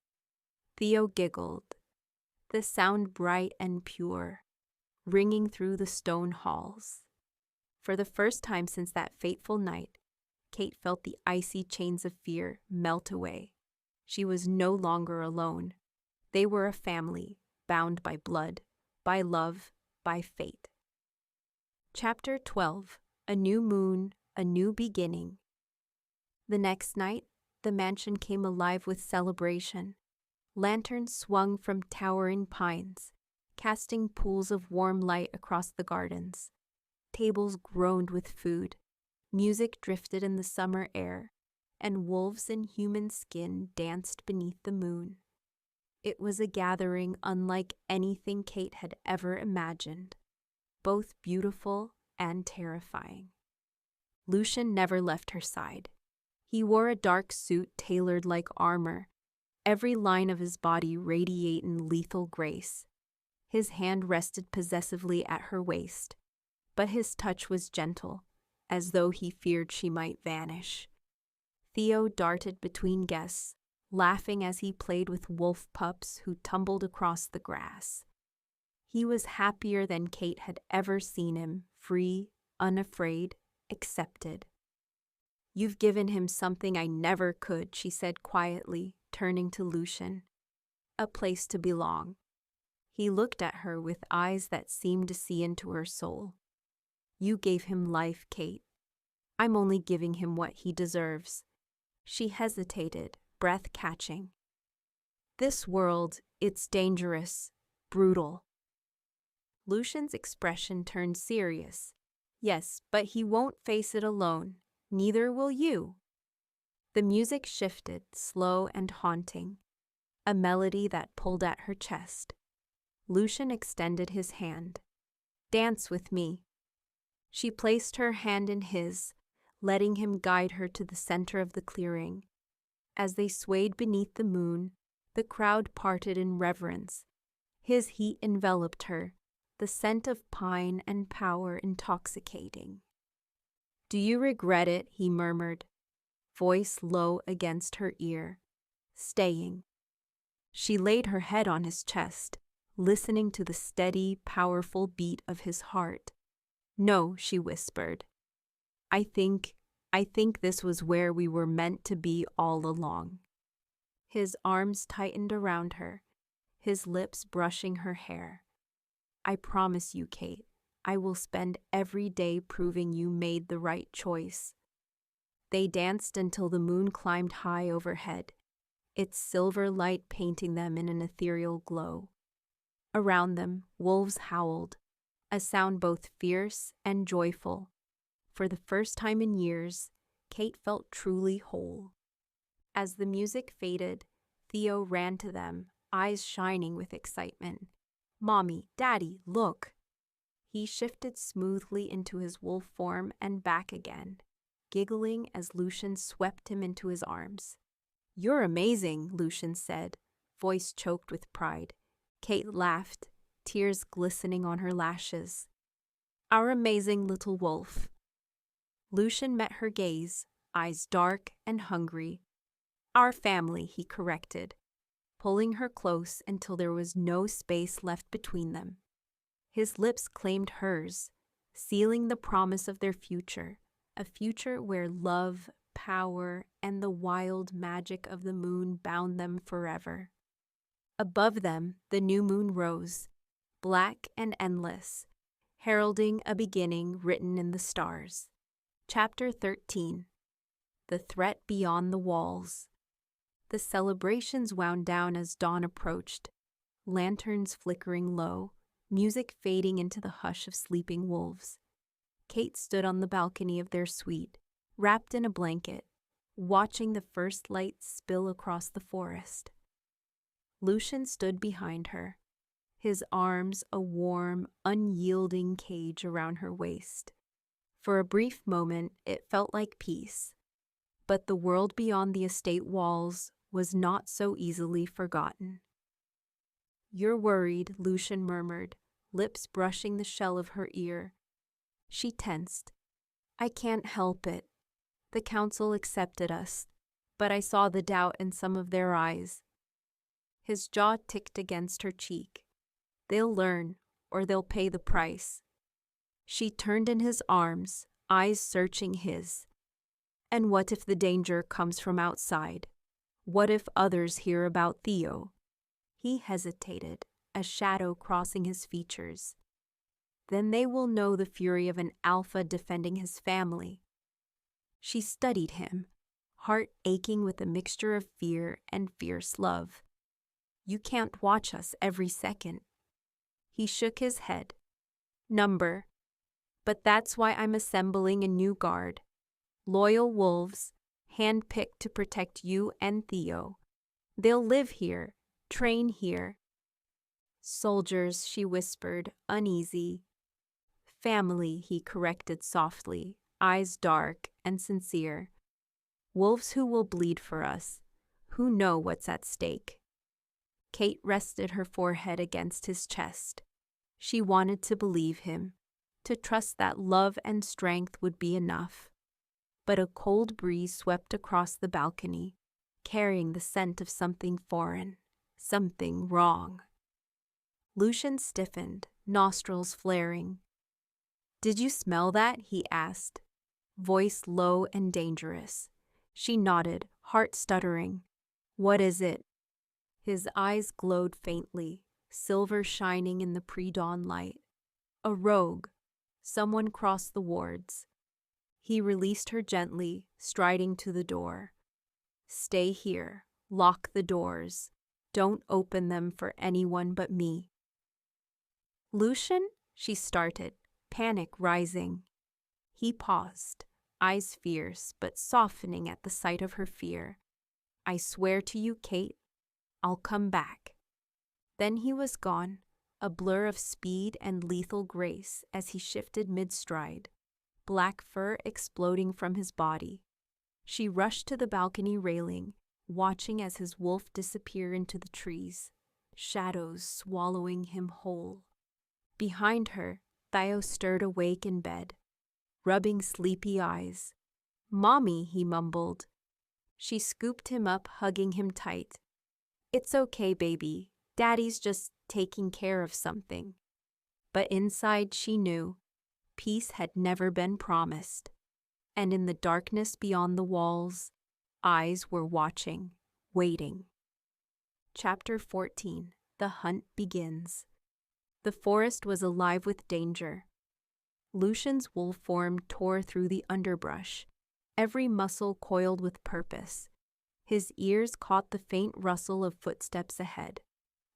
S1: Theo giggled, the sound bright and pure, ringing through the stone halls. For the first time since that fateful night, Kate felt the icy chains of fear melt away. She was no longer alone. They were a family, bound by blood, by love, by fate. Chapter 12. A New Moon, a New Beginning. The next night, the mansion came alive with celebration. Lanterns swung from towering pines, casting pools of warm light across the gardens. Tables groaned with food. Music drifted in the summer air, and wolves in human skin danced beneath the moon. It was a gathering unlike anything Kate had ever imagined, both beautiful and terrifying. Lucian never left her side. He wore a dark suit tailored like armor, every line of his body radiating lethal grace. His hand rested possessively at her waist, but his touch was gentle, as though he feared she might vanish. Theo darted between guests, laughing as he played with wolf pups who tumbled across the grass. He was happier than Kate had ever seen him, free, unafraid, accepted. You've given him something I never could, she said quietly, turning to Lucian. A place to belong. He looked at her with eyes that seemed to see into her soul. You gave him life, Kate. I'm only giving him what he deserves." She hesitated, breath catching. "This world, it's dangerous, brutal." Lucian's expression turned serious. "Yes, but he won't face it alone. Neither will you." The music shifted, slow and haunting, a melody that pulled at her chest. Lucian extended his hand. "Dance with me." She placed her hand in his, letting him guide her to the center of the clearing. As they swayed beneath the moon, the crowd parted in reverence. His heat enveloped her, the scent of pine and power intoxicating. "Do you regret it?" he murmured, voice low against her ear. "Staying." She laid her head on his chest, listening to the steady, powerful beat of his heart. "No," she whispered. I think this was where we were meant to be all along." His arms tightened around her, his lips brushing her hair. "I promise you, Kate, I will spend every day proving you made the right choice." They danced until the moon climbed high overhead, its silver light painting them in an ethereal glow. Around them, wolves howled, a sound both fierce and joyful. For the first time in years, Kate felt truly whole. As the music faded, Theo ran to them, eyes shining with excitement. "Mommy, Daddy, look!" He shifted smoothly into his wolf form and back again, giggling as Lucian swept him into his arms. "You're amazing," Lucian said, voice choked with pride. Kate laughed, tears glistening on her lashes. "Our amazing little wolf." Lucian met her gaze, eyes dark and hungry. "Our family," he corrected, pulling her close until there was no space left between them. His lips claimed hers, sealing the promise of their future, a future where love, power, and the wild magic of the moon bound them forever. Above them, the new moon rose, black and endless, heralding a beginning written in the stars. Chapter 13. The Threat Beyond the Walls. The celebrations wound down as dawn approached, lanterns flickering low, music fading into the hush of sleeping wolves. Kate stood on the balcony of their suite, wrapped in a blanket, watching the first light spill across the forest. Lucian stood behind her, his arms a warm, unyielding cage around her waist. For a brief moment, it felt like peace, but the world beyond the estate walls was not so easily forgotten. "You're worried," Lucian murmured, lips brushing the shell of her ear. She tensed. "I can't help it. The council accepted us, but I saw the doubt in some of their eyes." His jaw ticked against her cheek. "They'll learn, or they'll pay the price." She turned in his arms, eyes searching his. "And what if the danger comes from outside? What if others hear about Theo?" He hesitated, a shadow crossing his features. "Then they will know the fury of an alpha defending his family." She studied him, heart aching with a mixture of fear and fierce love. "You can't watch us every second." He shook his head. "Number. But that's why I'm assembling a new guard. Loyal wolves, handpicked to protect you and Theo. They'll live here, train here." "Soldiers," she whispered, uneasy. "Family," he corrected softly, eyes dark and sincere. "Wolves who will bleed for us, who know what's at stake." Kate rested her forehead against his chest. She wanted to believe him, to trust that love and strength would be enough. But a cold breeze swept across the balcony, carrying the scent of something foreign, something wrong. Lucian stiffened, nostrils flaring. "Did you smell that?" he asked, voice low and dangerous. She nodded, heart stuttering. "What is it?" His eyes glowed faintly, silver shining in the pre-dawn light. "A rogue. Someone crossed the wards." He released her gently, striding to the door. "Stay here. Lock the doors. Don't open them for anyone but me." "Lucian?" she started, panic rising. He paused, eyes fierce but softening at the sight of her fear. "I swear to you, Kate, I'll come back." Then he was gone, a blur of speed and lethal grace as he shifted mid-stride, black fur exploding from his body. She rushed to the balcony railing, watching as his wolf disappeared into the trees, shadows swallowing him whole. Behind her, Theo stirred awake in bed, rubbing sleepy eyes. "Mommy," he mumbled. She scooped him up, hugging him tight. "It's okay, baby. Daddy's just taking care of something." But inside she knew peace had never been promised. And in the darkness beyond the walls, eyes were watching, waiting. Chapter 14. The Hunt Begins. The forest was alive with danger. Lucian's wolf form tore through the underbrush, every muscle coiled with purpose. His ears caught the faint rustle of footsteps ahead,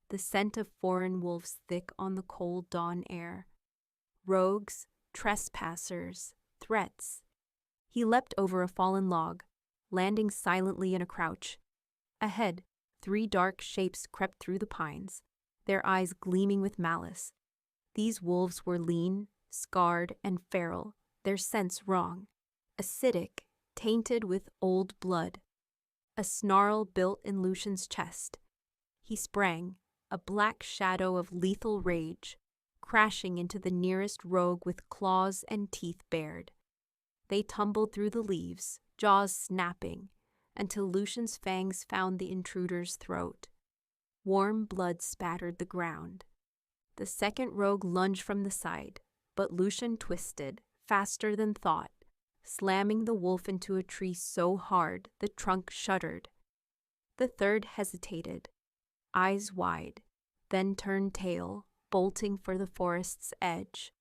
S1: the scent of foreign wolves thick on the cold dawn air. Rogues, trespassers, threats. He leapt over a fallen log, landing silently in a crouch. Ahead, 3 dark shapes crept through the pines, their eyes gleaming with malice. These wolves were lean, scarred, and feral, their scents wrong, acidic, tainted with old blood. A snarl built in Lucian's chest. He sprang, a black shadow of lethal rage, crashing into the nearest rogue with claws and teeth bared. They tumbled through the leaves, jaws snapping, until Lucian's fangs found the intruder's throat. Warm blood spattered the ground. The second rogue lunged from the side, but Lucian twisted, faster than thought, slamming the wolf into a tree so hard the trunk shuddered. The third hesitated, eyes wide, then turned tail, bolting for the forest's edge.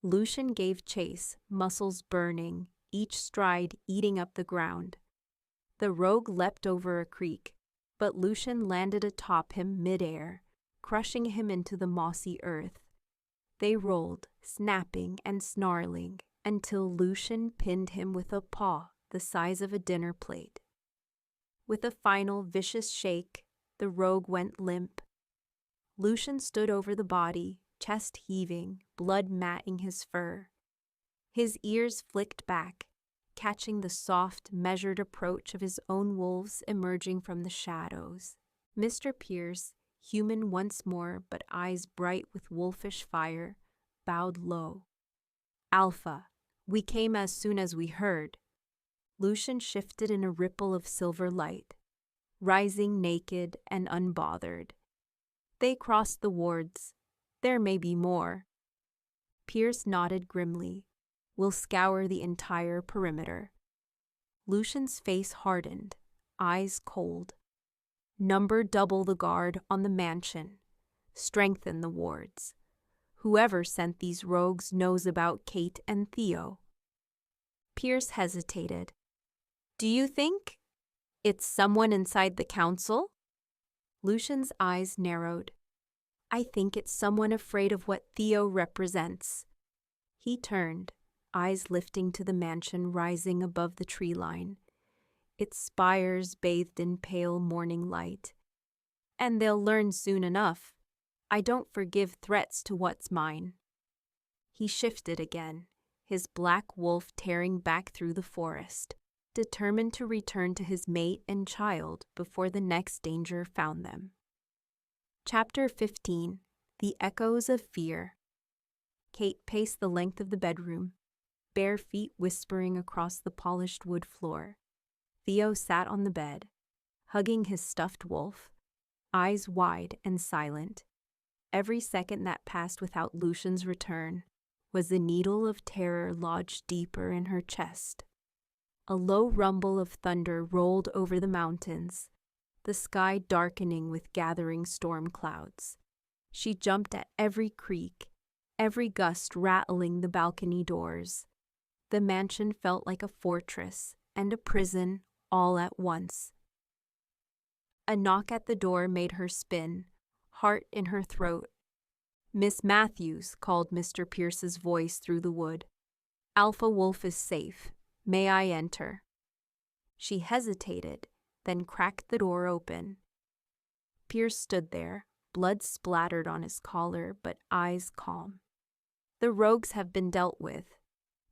S1: Lucian gave chase, muscles burning, each stride eating up the ground. The rogue leapt over a creek, but Lucian landed atop him midair, crushing him into the mossy earth. They rolled, snapping and snarling, until Lucian pinned him with a paw the size of a dinner plate. With a final vicious shake, the rogue went limp. Lucian stood over the body, chest heaving, blood matting his fur. His ears flicked back, catching the soft, measured approach of his own wolves emerging from the shadows. Mr. Pierce, human once more but eyes bright with wolfish fire, bowed low. "Alpha, we came as soon as we heard." Lucian shifted in a ripple of silver light, rising naked and unbothered. "They crossed the wards. There may be more." Pierce nodded grimly. "We'll scour the entire perimeter." Lucian's face hardened, eyes cold. "Number double the guard on the mansion. Strengthen the wards. Whoever sent these rogues knows about Kate and Theo." Pierce hesitated. "Do you think it's someone inside the council?" Lucian's eyes narrowed. "I think it's someone afraid of what Theo represents." He turned, eyes lifting to the mansion rising above the tree line, its spires bathed in pale morning light. "And they'll learn soon enough. I don't forgive threats to what's mine." He shifted again, his black wolf tearing back through the forest, determined to return to his mate and child before the next danger found them. Chapter 15. The Echoes of Fear. Kate paced the length of the bedroom, bare feet whispering across the polished wood floor. Theo sat on the bed, hugging his stuffed wolf, eyes wide and silent. Every second that passed without Lucian's return was a needle of terror lodged deeper in her chest. A low rumble of thunder rolled over the mountains, the sky darkening with gathering storm clouds. She jumped at every creak, every gust rattling the balcony doors. The mansion felt like a fortress and a prison all at once. A knock at the door made her spin, heart in her throat. "Miss Matthews," called Mr. Pierce's voice through the wood. "Alpha Wolf is safe. May I enter?" She hesitated, then cracked the door open. Pierce stood there, blood splattered on his collar, but eyes calm. "The rogues have been dealt with.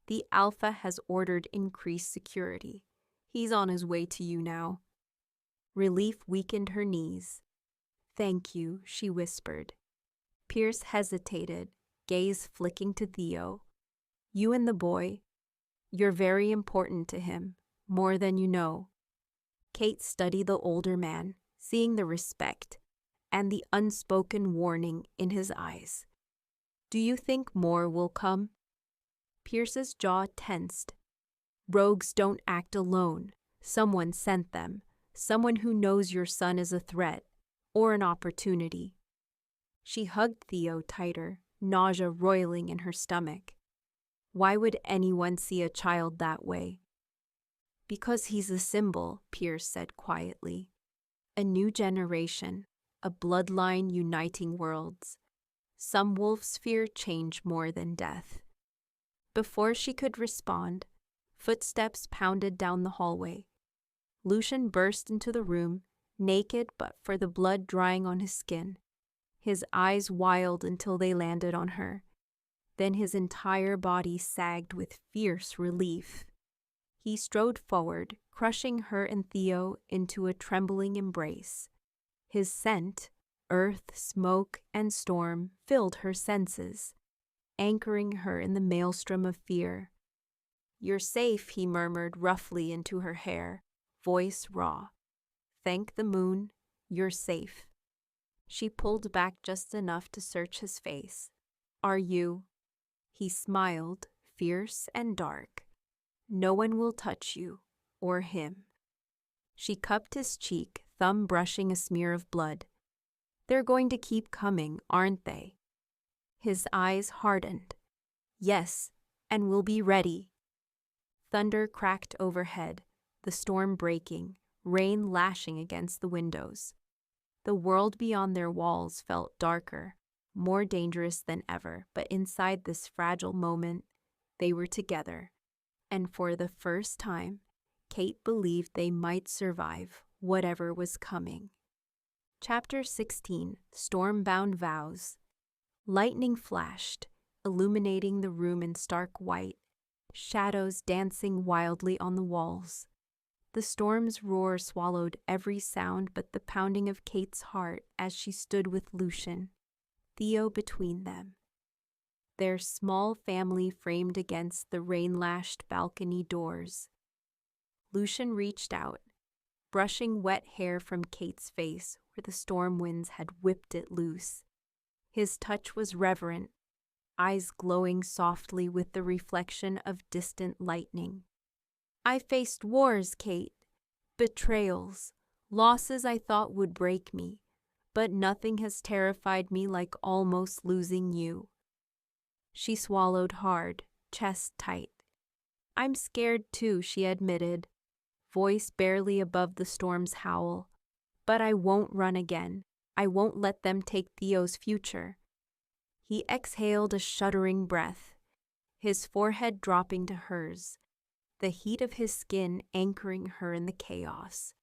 S1: The Alpha has ordered increased security. He's on his way to you now." Relief weakened her knees. "Thank you," she whispered. Pierce hesitated, gaze flicking to Theo. "You and the boy, you're very important to him, more than you know." Kate studied the older man, seeing the respect and the unspoken warning in his eyes. "Do you think more will come?" Pierce's jaw tensed. "Rogues don't act alone. Someone sent them. Someone who knows your son is a threat or an opportunity." She hugged Theo tighter, nausea roiling in her stomach. Why would anyone see a child that way? "Because he's a symbol," Pierce said quietly. "A new generation, a bloodline uniting worlds. Some wolves fear change more than death." Before she could respond, footsteps pounded down the hallway. Lucian burst into the room, naked but for the blood drying on his skin. His eyes wild until they landed on her. Then his entire body sagged with fierce relief. He strode forward, crushing her and Theo into a trembling embrace. His scent, earth, smoke, and storm, filled her senses, anchoring her in the maelstrom of fear. "You're safe," he murmured roughly into her hair, voice raw. "Thank the moon, you're safe." She pulled back just enough to search his face. "Are you?" He smiled, fierce and dark. "No one will touch you, or him." She cupped his cheek, thumb brushing a smear of blood. "They're going to keep coming, aren't they?" His eyes hardened. "Yes, and we'll be ready." Thunder cracked overhead, the storm breaking, rain lashing against the windows. The world beyond their walls felt darker, more dangerous than ever, but inside this fragile moment, they were together. And for the first time, Kate believed they might survive whatever was coming. Chapter 16, Stormbound Vows. Lightning flashed, illuminating the room in stark white, shadows dancing wildly on the walls. The storm's roar swallowed every sound but the pounding of Kate's heart as she stood with Lucian, Theo between them. Their small family framed against the rain-lashed balcony doors. Lucian reached out, brushing wet hair from Kate's face where the storm winds had whipped it loose. His touch was reverent, eyes glowing softly with the reflection of distant lightning. "I faced wars, Kate, betrayals, losses I thought would break me, but nothing has terrified me like almost losing you." She swallowed hard, chest tight. "I'm scared too," she admitted, voice barely above the storm's howl. "But I won't run again. I won't let them take Theo's future." He exhaled a shuddering breath, his forehead dropping to hers, the heat of his skin anchoring her in the chaos.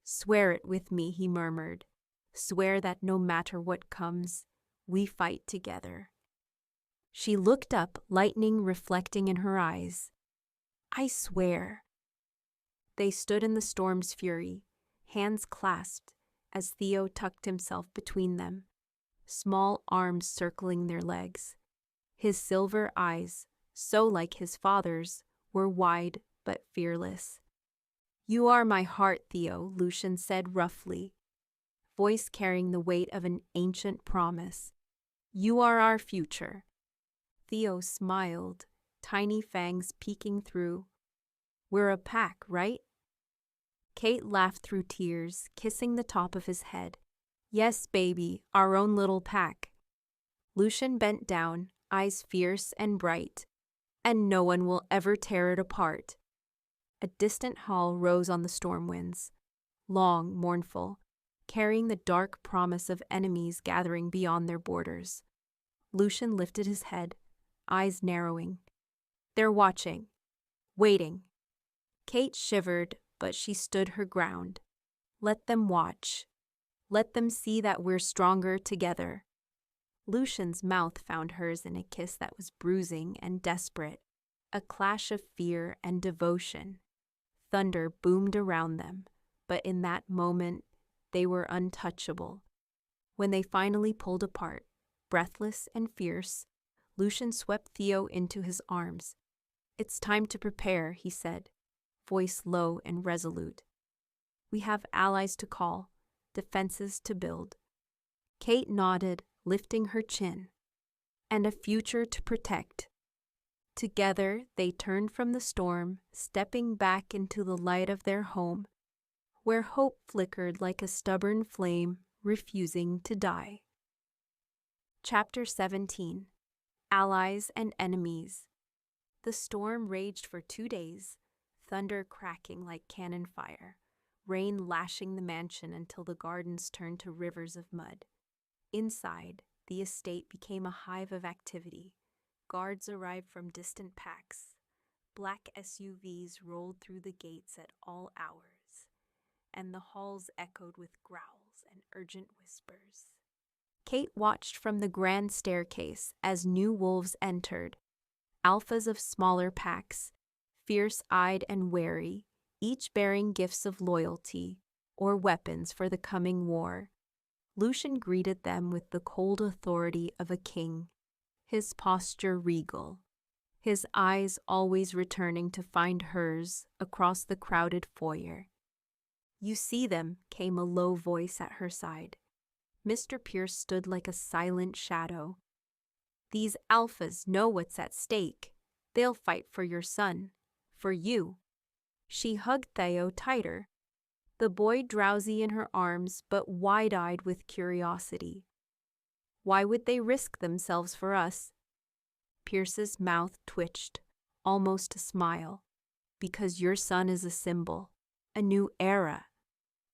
S1: "Swear it with me," he murmured. "Swear that no matter what comes, we fight together." She looked up, lightning reflecting in her eyes. "I swear." They stood in the storm's fury, hands clasped, as Theo tucked himself between them, small arms circling their legs. His silver eyes, so like his father's, were wide but fearless. "You are my heart, Theo," Lucian said roughly, voice carrying the weight of an ancient promise. "You are our future." Theo smiled, tiny fangs peeking through. "We're a pack, right?" Kate laughed through tears, kissing the top of his head. "Yes, baby, our own little pack." Lucian bent down, eyes fierce and bright. and no one will ever tear it apart. A distant howl rose on the storm winds, long, mournful, carrying the dark promise of enemies gathering beyond their borders. Lucian lifted his head, eyes narrowing. They're watching, waiting. Kate shivered, but she stood her ground. Let them watch. Let them see that we're stronger together. Lucian's mouth found hers in a kiss that was bruising and desperate, a clash of fear and devotion. Thunder boomed around them, but in that moment, they were untouchable. When they finally pulled apart, breathless and fierce, Lucian swept Theo into his arms. "It's time to prepare," he said, voice low and resolute. "We have allies to call, defenses to build." Kate nodded, lifting her chin. "And a future to protect." Together, they turned from the storm, stepping back into the light of their home, where hope flickered like a stubborn flame, refusing to die. Chapter 17. Allies and Enemies. The storm raged for 2 days, thunder cracking like cannon fire, rain lashing the mansion until the gardens turned to rivers of mud. Inside, the estate became a hive of activity. Guards arrived from distant packs. Black SUVs rolled through the gates at all hours, and the halls echoed with growls and urgent whispers. Kate watched from the grand staircase as new wolves entered, alphas of smaller packs, fierce-eyed and wary, each bearing gifts of loyalty or weapons for the coming war. Lucian greeted them with the cold authority of a king, his posture regal, his eyes always returning to find hers across the crowded foyer. "You see them," came a low voice at her side. Mr. Pierce stood like a silent shadow. "These alphas know what's at stake. They'll fight for your son, for you." She hugged Theo tighter, the boy drowsy in her arms but wide-eyed with curiosity. "Why would they risk themselves for us?" Pierce's mouth twitched, almost a smile. "Because your son is a symbol, a new era.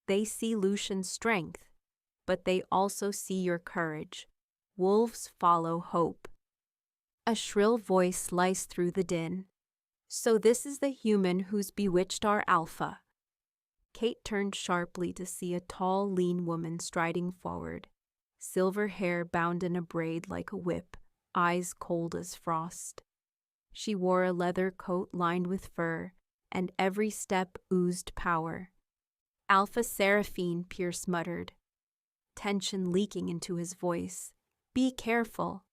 S1: They see Lucian's strength, but they also see your courage. Wolves follow hope." A shrill voice sliced through the din. "So this is the human who's bewitched our alpha." Kate turned sharply to see a tall, lean woman striding forward, silver hair bound in a braid like a whip, eyes cold as frost. She wore a leather coat lined with fur, and every step oozed power. "Alpha Seraphine," Pierce muttered, tension leaking into his voice. "Be careful."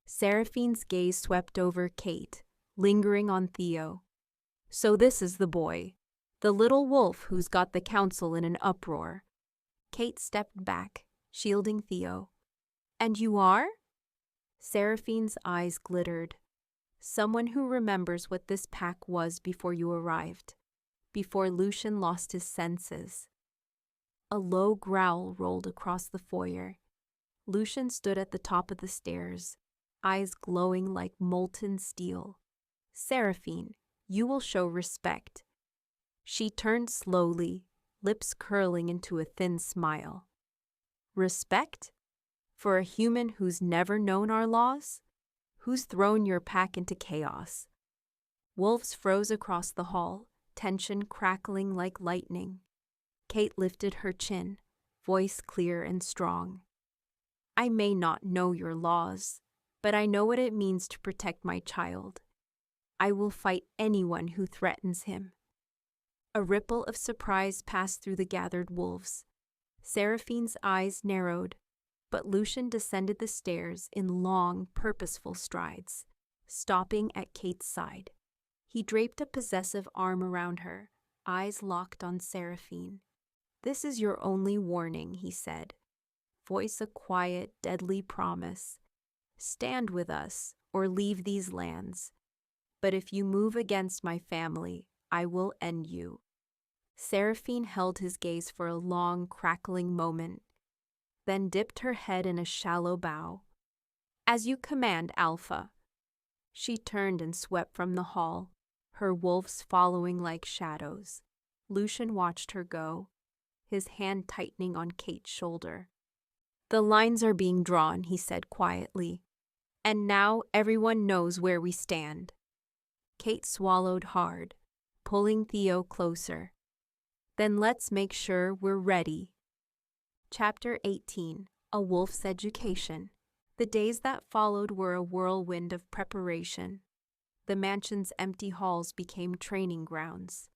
S1: Seraphine's gaze swept over Kate, lingering on Theo. "So this is the boy, the little wolf who's got the council in an uproar." Kate stepped back, shielding Theo. "And you are?" Seraphine's eyes glittered. "Someone who remembers what this pack was before you arrived, before Lucian lost his senses." A low growl rolled across the foyer. Lucian stood at the top of the stairs, eyes glowing like molten steel. "Seraphine, you will show respect." She turned slowly, lips curling into a thin smile. "Respect? For a human who's never known our laws? Who's thrown your pack into chaos?" Wolves froze across the hall, tension crackling like lightning. Kate lifted her chin, voice clear and strong. "I may not know your laws, but I know what it means to protect my child. I will fight anyone who threatens him." A ripple of surprise passed through the gathered wolves. Seraphine's eyes narrowed, but Lucian descended the stairs in long, purposeful strides, stopping at Kate's side. He draped a possessive arm around her, eyes locked on Seraphine. "This is your only warning," he said, voice a quiet, deadly promise. "Stand with us or leave these lands. But if you move against my family, I will end you." Seraphine held his gaze for a long, crackling moment, then dipped her head in a shallow bow. "As you command, Alpha." She turned and swept from the hall, her wolves following like shadows. Lucian watched her go, his hand tightening on Kate's shoulder. "The lines are being drawn," he said quietly. "And now everyone knows where we stand." Kate swallowed hard, pulling Theo closer. "Then let's make sure we're ready." Chapter 18. A Wolf's Education. The days that followed were a whirlwind of preparation. The mansion's empty halls became training grounds,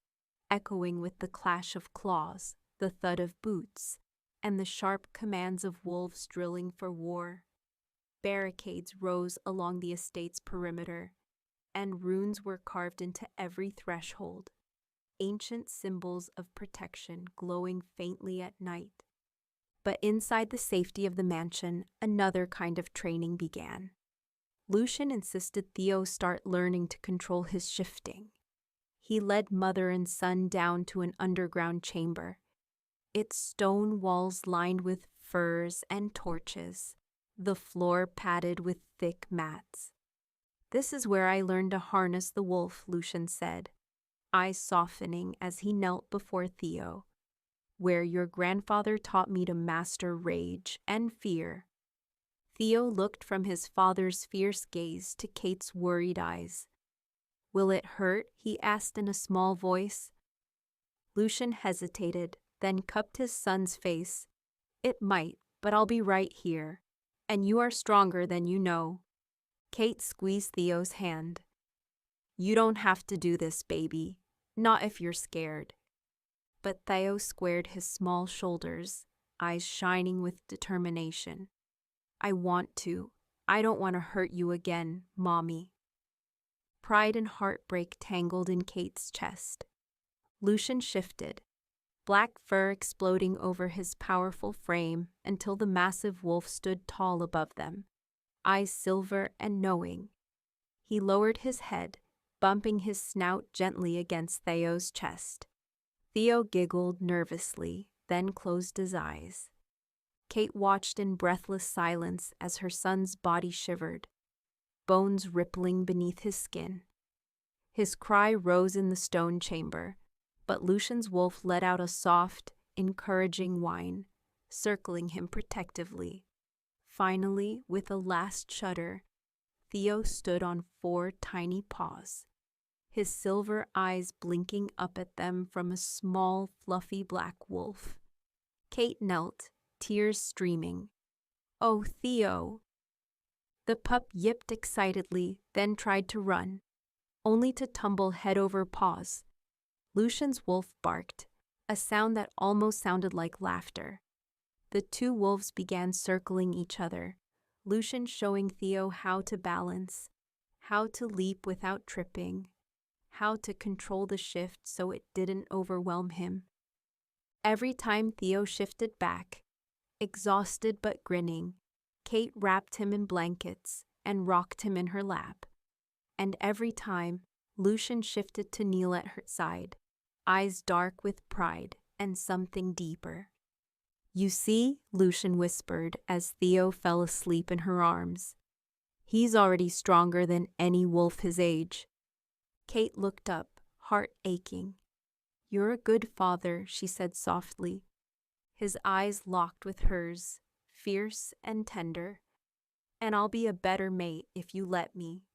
S1: echoing with the clash of claws, the thud of boots, and the sharp commands of wolves drilling for war. Barricades rose along the estate's perimeter, and runes were carved into every threshold, ancient symbols of protection glowing faintly at night. But inside the safety of the mansion, another kind of training began. Lucian insisted Theo start learning to control his shifting. He led mother and son down to an underground chamber, its stone walls lined with furs and torches, the floor padded with thick mats. "This is where I learned to harness the wolf," Lucian said, eyes softening as he knelt before Theo. "Where your grandfather taught me to master rage and fear." Theo looked from his father's fierce gaze to Kate's worried eyes. "Will it hurt?" he asked in a small voice. Lucian hesitated, then cupped his son's face. "It might, but I'll be right here, and you are stronger than you know." Kate squeezed Theo's hand. "You don't have to do this, baby. Not if you're scared." But Theo squared his small shoulders, eyes shining with determination. "I want to. I don't want to hurt you again, Mommy." Pride and heartbreak tangled in Kate's chest. Lucian shifted, black fur exploding over his powerful frame until the massive wolf stood tall above them, eyes silver and knowing. He lowered his head, bumping his snout gently against Theo's chest. Theo giggled nervously, then closed his eyes. Kate watched in breathless silence as her son's body shivered, bones rippling beneath his skin. His cry rose in the stone chamber, but Lucian's wolf let out a soft, encouraging whine, circling him protectively. Finally, with a last shudder, Theo stood on 4 tiny paws, his silver eyes blinking up at them from a small, fluffy black wolf. Kate knelt, tears streaming. "Oh, Theo!" The pup yipped excitedly, then tried to run, only to tumble head over paws. Lucian's wolf barked, a sound that almost sounded like laughter. The 2 wolves began circling each other, Lucian showing Theo how to balance, how to leap without tripping, how to control the shift so it didn't overwhelm him. Every time Theo shifted back, exhausted but grinning, Kate wrapped him in blankets and rocked him in her lap. And every time, Lucian shifted to kneel at her side, eyes dark with pride and something deeper. "You see," Lucian whispered as Theo fell asleep in her arms. "He's already stronger than any wolf his age." Kate looked up, heart aching. "You're a good father," she said softly. His eyes locked with hers, fierce and tender. "And I'll be a better mate if you let me."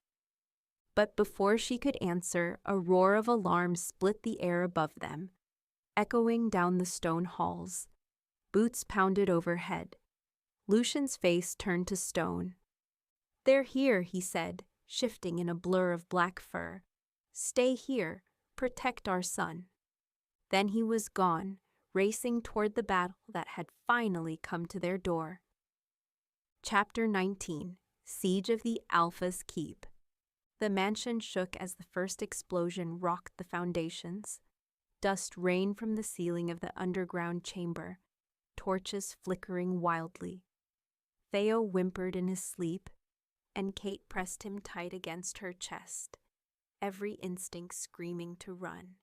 S1: But before she could answer, a roar of alarm split the air above them, echoing down the stone halls. Boots pounded overhead. Lucian's face turned to stone. "They're here," he said, shifting in a blur of black fur. "Stay here. Protect our son." Then he was gone, racing toward the battle that had finally come to their door. Chapter 19. Siege of the Alpha's Keep. The mansion shook as the first explosion rocked the foundations. Dust rained from the ceiling of the underground chamber, torches flickering wildly. Theo whimpered in his sleep, and Kate pressed him tight against her chest, every instinct screaming to run,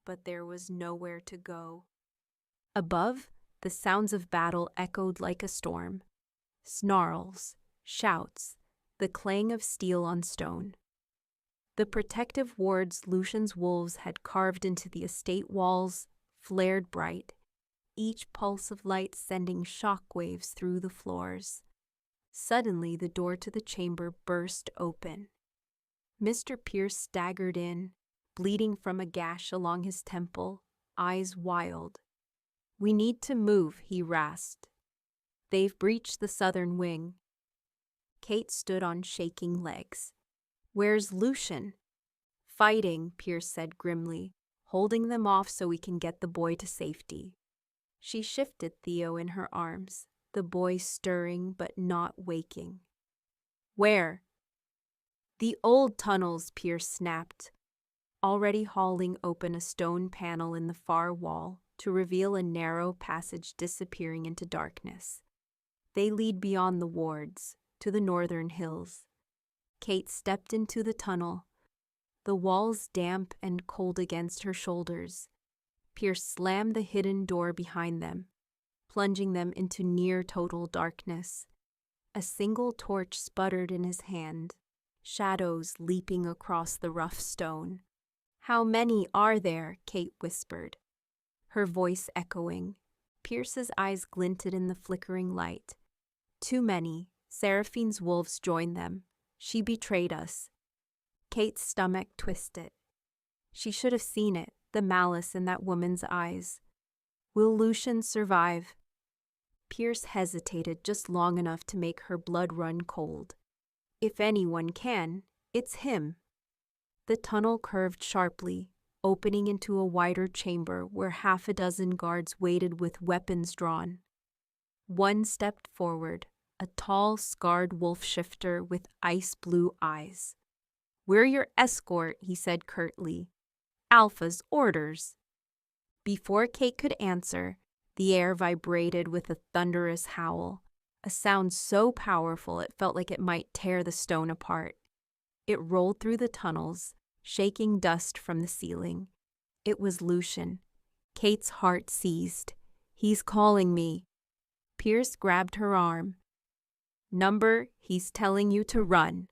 S1: but there was nowhere to go. Above, the sounds of battle echoed like a storm. Snarls, shouts, the clang of steel on stone. The protective wards Lucian's wolves had carved into the estate walls flared bright, each pulse of light sending shock waves through the floors. Suddenly, the door to the chamber burst open. Mr. Pierce staggered in, bleeding from a gash along his temple, eyes wild. "We need to move," he rasped. "They've breached the southern wing." Kate stood on shaking legs. "Where's Lucian?" "Fighting," Pierce said grimly, "holding them off so we can get the boy to safety." She shifted Theo in her arms, the boy stirring but not waking. "Where?" "The old tunnels," Pierce snapped, already hauling open a stone panel in the far wall to reveal a narrow passage disappearing into darkness. "They lead beyond the wards, to the northern hills." Kate stepped into the tunnel, the walls damp and cold against her shoulders. Pierce slammed the hidden door behind them, plunging them into near-total darkness. A single torch sputtered in his hand, shadows leaping across the rough stone. "How many are there?" Kate whispered, her voice echoing. Pierce's eyes glinted in the flickering light. "Too many. Seraphine's wolves joined them. She betrayed us." Kate's stomach twisted. She should have seen it, the malice in that woman's eyes. "Will Lucian survive?" Pierce hesitated just long enough to make her blood run cold. "If anyone can, it's him." The tunnel curved sharply, opening into a wider chamber where half a dozen guards waited with weapons drawn. One stepped forward, a tall, scarred wolf shifter with ice-blue eyes. "We're your escort," he said curtly. "Alpha's orders." Before Kate could answer, the air vibrated with a thunderous howl, a sound so powerful it felt like it might tear the stone apart. It rolled through the tunnels, shaking dust from the ceiling. It was Lucian. Kate's heart seized. "He's calling me." Pierce grabbed her arm. "Number, he's telling you to run."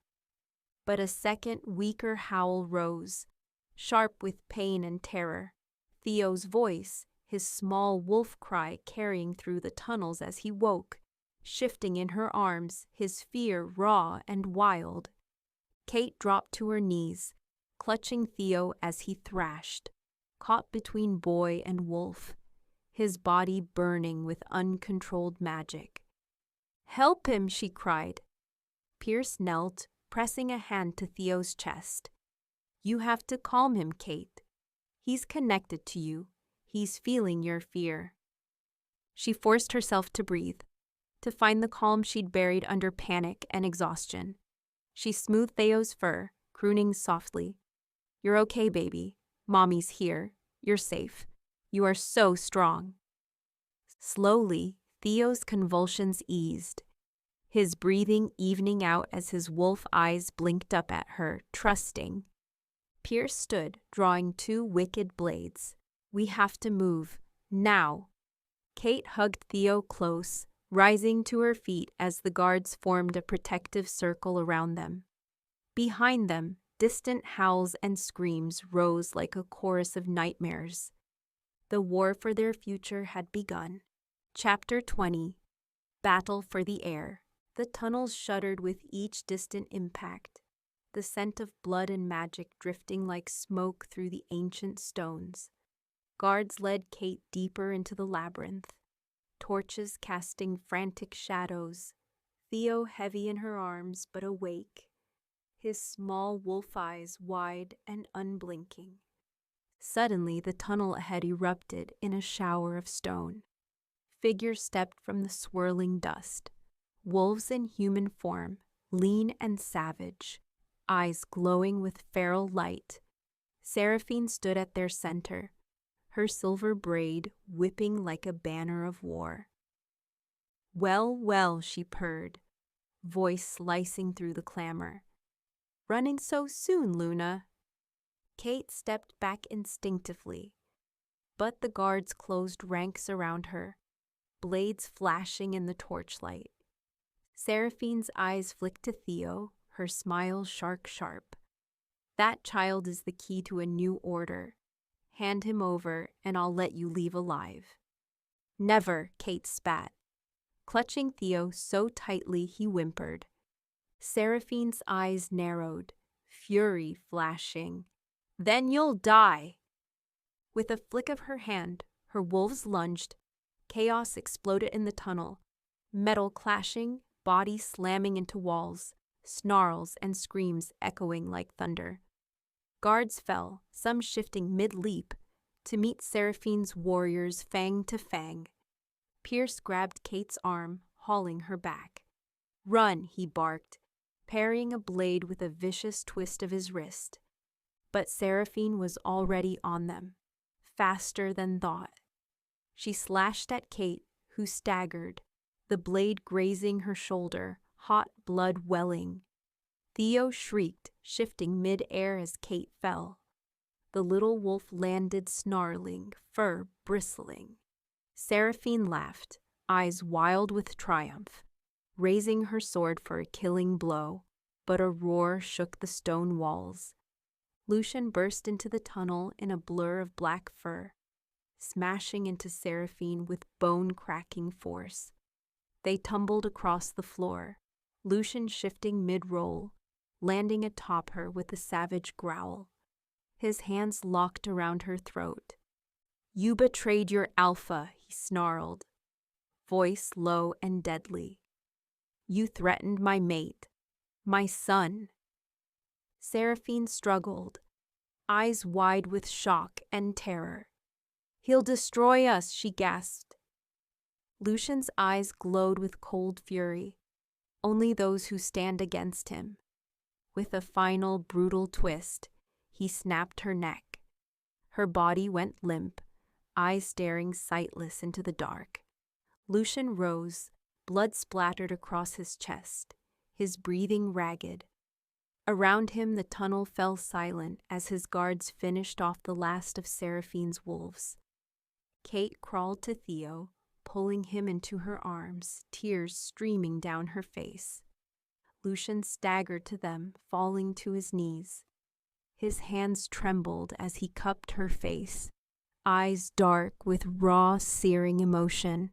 S1: But a second, weaker howl rose, sharp with pain and terror. Theo's voice, his small wolf cry carrying through the tunnels as he woke, shifting in her arms, his fear raw and wild. Kate dropped to her knees, clutching Theo as he thrashed, caught between boy and wolf, his body burning with uncontrolled magic. "Help him!" she cried. Pierce knelt, pressing a hand to Theo's chest. "You have to calm him, Kate. He's connected to you. He's feeling your fear." She forced herself to breathe, to find the calm she'd buried under panic and exhaustion. She smoothed Theo's fur, crooning softly. "You're okay, baby. Mommy's here. You're safe. You are so strong." Slowly, Theo's convulsions eased, his breathing evening out as his wolf eyes blinked up at her, trusting. Pierce stood, drawing two wicked blades. "We have to move. Now." Kate hugged Theo close, rising to her feet as the guards formed a protective circle around them. Behind them, distant howls and screams rose like a chorus of nightmares. The war for their future had begun. Chapter 20. Battle for the Heir. The tunnels shuddered with each distant impact, the scent of blood and magic drifting like smoke through the ancient stones. Guards led Kate deeper into the labyrinth, torches casting frantic shadows, Theo heavy in her arms but awake, his small wolf eyes wide and unblinking. Suddenly, the tunnel ahead erupted in a shower of stone. Figures stepped from the swirling dust. Wolves in human form, lean and savage, eyes glowing with feral light. Seraphine stood at their center, her silver braid whipping like a banner of war. "Well, well," she purred, voice slicing through the clamor. "Running so soon, Luna?" Kate stepped back instinctively, but the guards closed ranks around her, blades flashing in the torchlight. Seraphine's eyes flicked to Theo, her smile sharp. That child is the key to a new order. Hand him over, and I'll let you leave alive." "Never," Kate spat, clutching Theo so tightly he whimpered. Seraphine's eyes narrowed, fury flashing. "Then you'll die!" With a flick of her hand, her wolves lunged. Chaos exploded in the tunnel, metal clashing, bodies slamming into walls, snarls and screams echoing like thunder. Guards fell, some shifting mid-leap, to meet Seraphine's warriors fang to fang. Pierce grabbed Kate's arm, hauling her back. "Run," he barked, parrying a blade with a vicious twist of his wrist. But Seraphine was already on them, faster than thought. She slashed at Kate, who staggered, the blade grazing her shoulder, hot blood welling. Theo shrieked, shifting mid-air as Kate fell. The little wolf landed snarling, fur bristling. Seraphine laughed, eyes wild with triumph, raising her sword for a killing blow, but a roar shook the stone walls. Lucian burst into the tunnel in a blur of black fur, smashing into Seraphine with bone-cracking force. They tumbled across the floor, Lucian shifting mid-roll, landing atop her with a savage growl. His hands locked around her throat. "You betrayed your alpha," he snarled, voice low and deadly. "You threatened my mate, my son." Seraphine struggled, eyes wide with shock and terror. "He'll destroy us," she gasped. Lucian's eyes glowed with cold fury. Only those who stand against him. With a final brutal twist, he snapped her neck. Her body went limp, eyes staring sightless into the dark. Lucian rose, blood splattered across his chest, his breathing ragged. Around him the tunnel fell silent as his guards finished off the last of Seraphine's wolves. Kate crawled to Theo, pulling him into her arms, tears streaming down her face. Lucian staggered to them, falling to his knees. His hands trembled as he cupped her face, eyes dark with raw, searing emotion.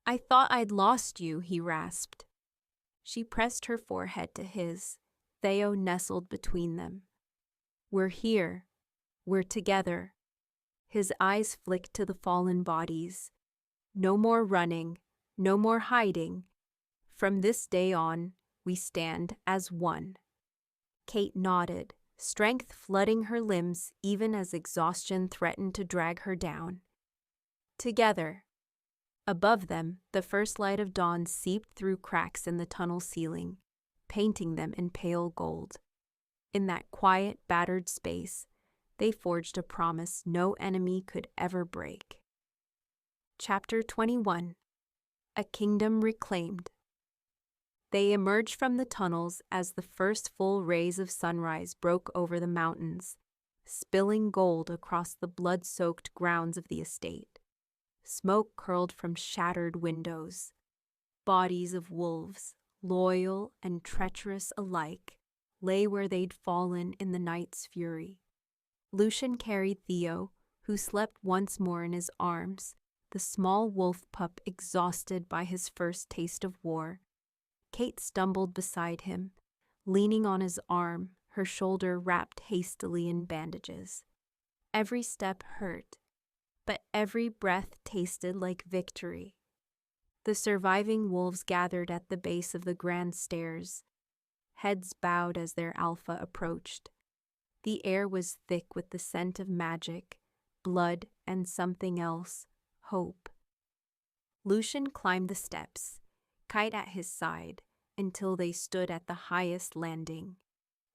S1: "I thought I'd lost you," he rasped. She pressed her forehead to his. Theo nestled between them. "We're here. We're together." His eyes flicked to the fallen bodies. "No more running, no more hiding. From this day on, we stand as one." Kate nodded, strength flooding her limbs even as exhaustion threatened to drag her down. Together. Above them, the first light of dawn seeped through cracks in the tunnel ceiling, painting them in pale gold. In that quiet, battered space, they forged a promise no enemy could ever break. Chapter 21. A Kingdom Reclaimed. They emerged from the tunnels as the first full rays of sunrise broke over the mountains, spilling gold across the blood-soaked grounds of the estate. Smoke curled from shattered windows. Bodies of wolves, loyal and treacherous alike, lay where they'd fallen in the night's fury. Lucian carried Theo, who slept once more in his arms, the small wolf pup exhausted by his first taste of war. Kate stumbled beside him, leaning on his arm, her shoulder wrapped hastily in bandages. Every step hurt, but every breath tasted like victory. The surviving wolves gathered at the base of the grand stairs, heads bowed as their alpha approached. The air was thick with the scent of magic, blood, and something else, hope. Lucian climbed the steps, Kite at his side, until they stood at the highest landing.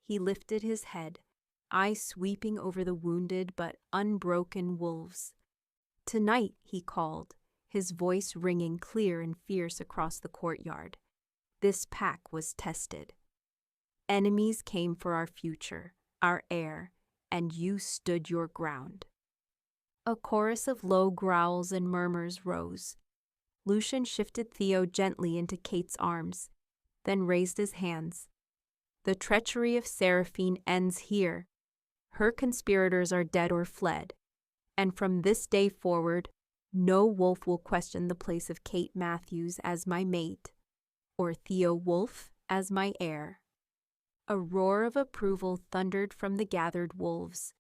S1: He lifted his head, eyes sweeping over the wounded but unbroken wolves. "Tonight," he called, his voice ringing clear and fierce across the courtyard. This pack was tested. Enemies came for our future, our heir, and you stood your ground. A chorus of low growls and murmurs rose. Lucian shifted Theo gently into Kate's arms, then raised his hands. The treachery of Seraphine ends here. Her conspirators are dead or fled, and from this day forward, no wolf will question the place of Kate Matthews as my mate, or Theo Wolf as my heir. A roar of approval thundered from the gathered wolves,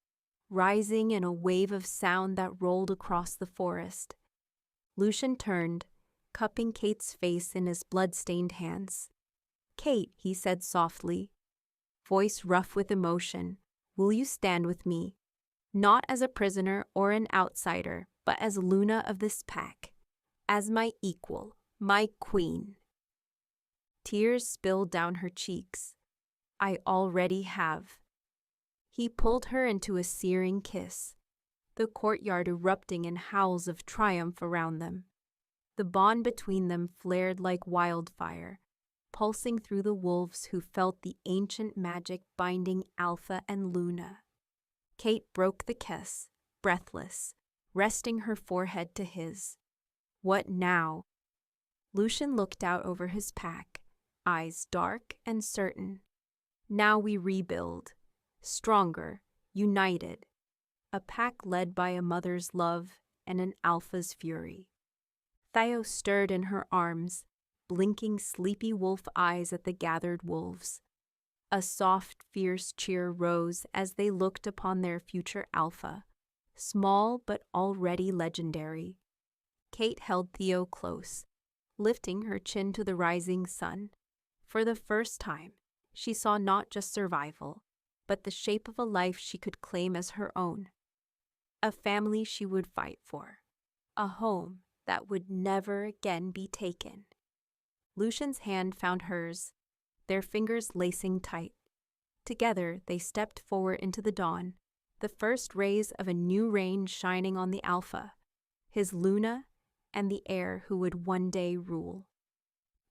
S1: rising in a wave of sound that rolled across the forest. Lucian turned, cupping Kate's face in his blood-stained hands. "Kate," he said softly, voice rough with emotion, "will you stand with me, not as a prisoner or an outsider, but as Luna of this pack, as my equal, my queen?" Tears spilled down her cheeks. "I already have." He pulled her into a searing kiss, the courtyard erupting in howls of triumph around them. The bond between them flared like wildfire, pulsing through the wolves who felt the ancient magic binding Alpha and Luna. Kate broke the kiss, breathless, resting her forehead to his. What now? Lucian looked out over his pack, eyes dark and certain. Now we rebuild, stronger, united, a pack led by a mother's love and an alpha's fury. Theo stirred in her arms, blinking sleepy wolf eyes at the gathered wolves. A soft, fierce cheer rose as they looked upon their future alpha, small but already legendary. Kate held Theo close, lifting her chin to the rising sun. For the first time, she saw not just survival, but the shape of a life she could claim as her own. A family she would fight for. A home that would never again be taken. Lucian's hand found hers, their fingers lacing tight. Together, they stepped forward into the dawn, the first rays of a new reign shining on the Alpha, his Luna, and the heir who would one day rule.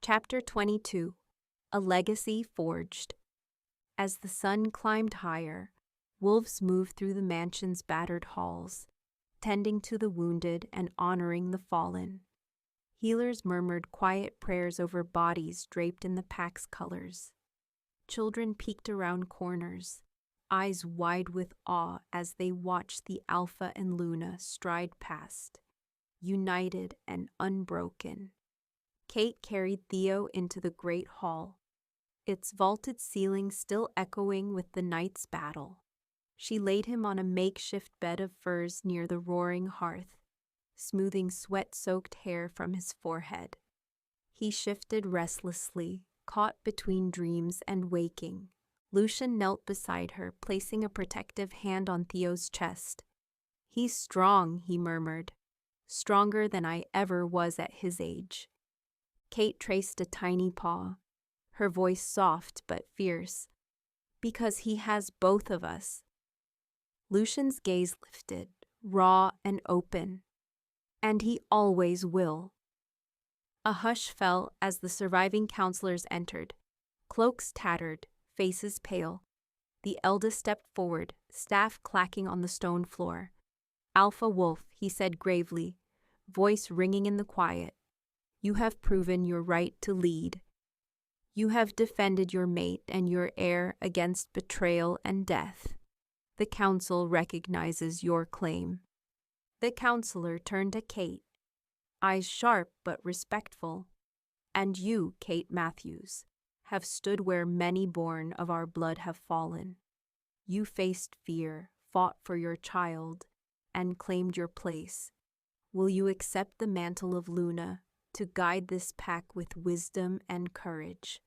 S1: Chapter 22. A Legacy Forged. As the sun climbed higher, wolves moved through the mansion's battered halls, tending to the wounded and honoring the fallen. Healers murmured quiet prayers over bodies draped in the pack's colors. Children peeked around corners, eyes wide with awe as they watched the Alpha and Luna stride past, united and unbroken. Kate carried Theo into the great hall, its vaulted ceiling still echoing with the night's battle. She laid him on a makeshift bed of furs near the roaring hearth, smoothing sweat-soaked hair from his forehead. He shifted restlessly, caught between dreams and waking. Lucian knelt beside her, placing a protective hand on Theo's chest. "He's strong," he murmured, "stronger than I ever was at his age." Kate traced a tiny paw, her voice soft but fierce. "Because he has both of us." Lucian's gaze lifted, raw and open. "And he always will." A hush fell as the surviving counselors entered, cloaks tattered, faces pale. The eldest stepped forward, staff clacking on the stone floor. "Alpha Wolf," he said gravely, voice ringing in the quiet, "you have proven your right to lead. You have defended your mate and your heir against betrayal and death. The council recognizes your claim." The counselor turned to Kate, eyes sharp but respectful. "And you, Kate Matthews, have stood where many born of our blood have fallen. You faced fear, fought for your child, and claimed your place. Will you accept the mantle of Luna to guide this pack with wisdom and courage?"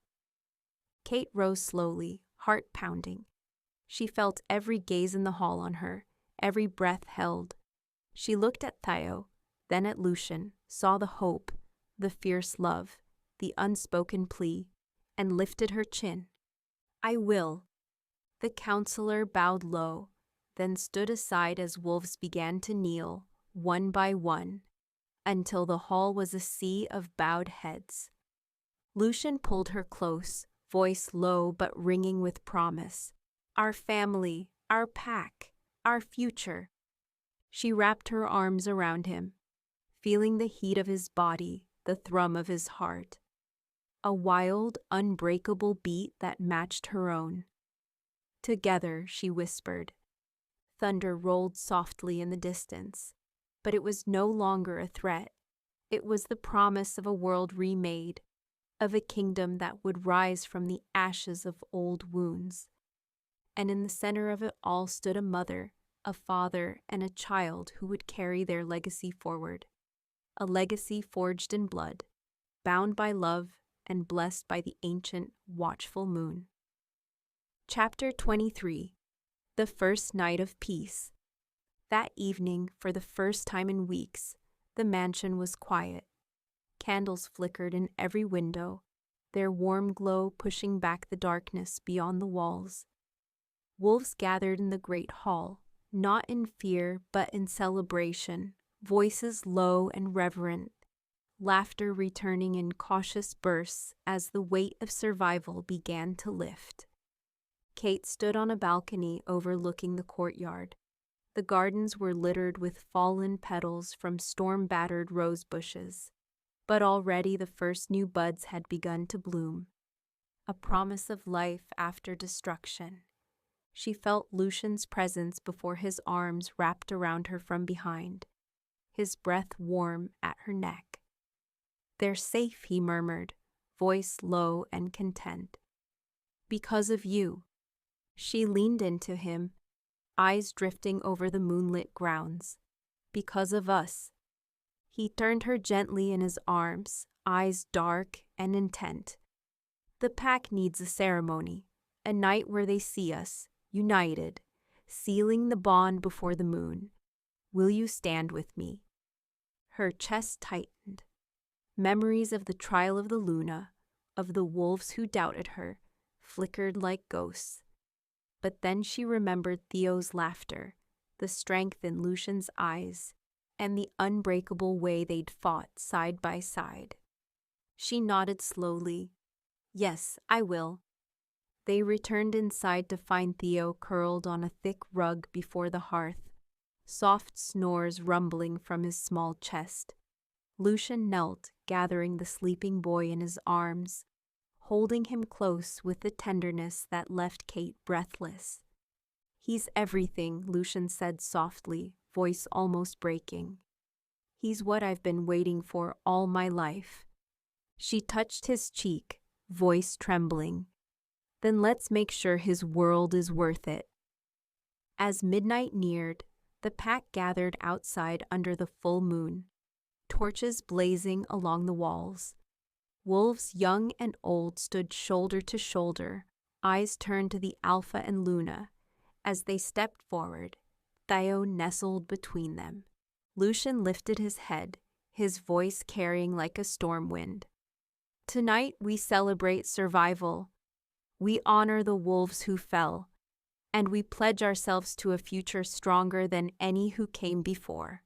S1: Kate rose slowly, heart pounding. She felt every gaze in the hall on her, every breath held. She looked at Theo, then at Lucian, saw the hope, the fierce love, the unspoken plea, and lifted her chin. "I will." The counselor bowed low, then stood aside as wolves began to kneel, one by one, until the hall was a sea of bowed heads. Lucian pulled her close, voice low but ringing with promise. "Our family, our pack, our future." She wrapped her arms around him, feeling the heat of his body, the thrum of his heart. a wild, unbreakable beat that matched her own. "Together," she whispered. Thunder rolled softly in the distance, but it was no longer a threat. It was the promise of a world remade, of a kingdom that would rise from the ashes of old wounds. And in the center of it all stood a mother, a father, and a child who would carry their legacy forward. A legacy forged in blood, bound by love, and blessed by the ancient, watchful moon. Chapter 23. The First Night of Peace. That evening, for the first time in weeks, the mansion was quiet. Candles flickered in every window, their warm glow pushing back the darkness beyond the walls. Wolves gathered in the great hall, not in fear but in celebration, voices low and reverent, laughter returning in cautious bursts as the weight of survival began to lift. Kate stood on a balcony overlooking the courtyard. The gardens were littered with fallen petals from storm-battered rose bushes, but already the first new buds had begun to bloom, a promise of life after destruction. She felt Lucian's presence before his arms wrapped around her from behind, his breath warm at her neck. "They're safe," he murmured, voice low and content. "Because of you." She leaned into him, eyes drifting over the moonlit grounds. "Because of us." He turned her gently in his arms, eyes dark and intent. "The pack needs a ceremony, a night where they see us, united, sealing the bond before the moon. Will you stand with me?" Her chest tightened. Memories of the trial of the Luna, of the wolves who doubted her, flickered like ghosts. But then she remembered Theo's laughter, the strength in Lucian's eyes, and the unbreakable way they'd fought side by side. She nodded slowly. "Yes, I will." They returned inside to find Theo curled on a thick rug before the hearth, soft snores rumbling from his small chest. Lucian knelt, gathering the sleeping boy in his arms, holding him close with the tenderness that left Kate breathless. "He's everything," Lucian said softly, voice almost breaking. "He's what I've been waiting for all my life." She touched his cheek, voice trembling. "Then let's make sure his world is worth it." As midnight neared, the pack gathered outside under the full moon, torches blazing along the walls. Wolves young and old stood shoulder to shoulder, eyes turned to the Alpha and Luna. As they stepped forward, Theo nestled between them. Lucian lifted his head, his voice carrying like a storm wind. "Tonight we celebrate survival. We honor the wolves who fell, and we pledge ourselves to a future stronger than any who came before."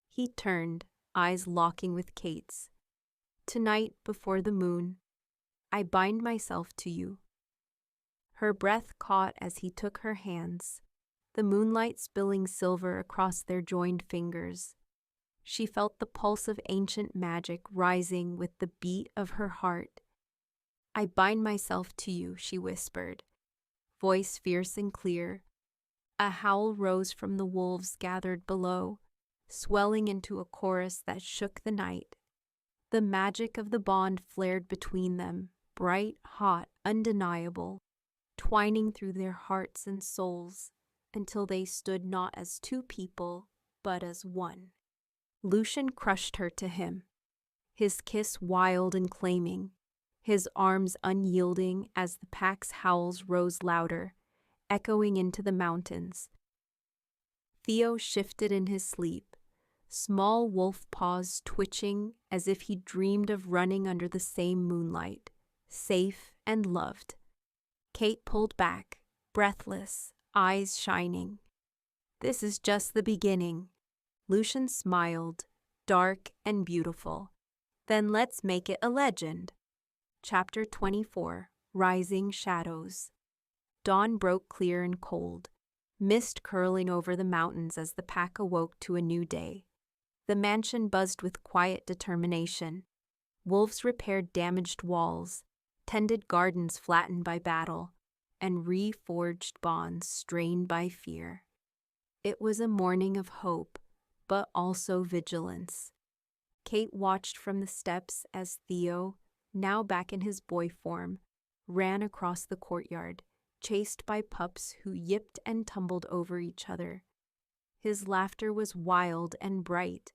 S1: He turned, eyes locking with Kate's. "Tonight, before the moon, I bind myself to you." Her breath caught as he took her hands, the moonlight spilling silver across their joined fingers. She felt the pulse of ancient magic rising with the beat of her heart. "I bind myself to you," she whispered, voice fierce and clear. A howl rose from the wolves gathered below, swelling into a chorus that shook the night. The magic of the bond flared between them, bright, hot, undeniable, twining through their hearts and souls until they stood not as two people, but as one. Lucian crushed her to him, his kiss wild and claiming, his arms unyielding as the pack's howls rose louder, echoing into the mountains. Theo shifted in his sleep, small wolf paws twitching as if he dreamed of running under the same moonlight, safe and loved. Kate pulled back, breathless, eyes shining. "This is just the beginning." Lucian smiled, dark and beautiful. "Then let's make it a legend." Chapter 24. Rising Shadows. Dawn broke clear and cold, mist curling over the mountains as the pack awoke to a new day. The mansion buzzed with quiet determination. Wolves repaired damaged walls, tended gardens flattened by battle, and reforged bonds strained by fear. It was a morning of hope, but also vigilance. Kate watched from the steps as Theo, now back in his boy form, ran across the courtyard, chased by pups who yipped and tumbled over each other. His laughter was wild and bright,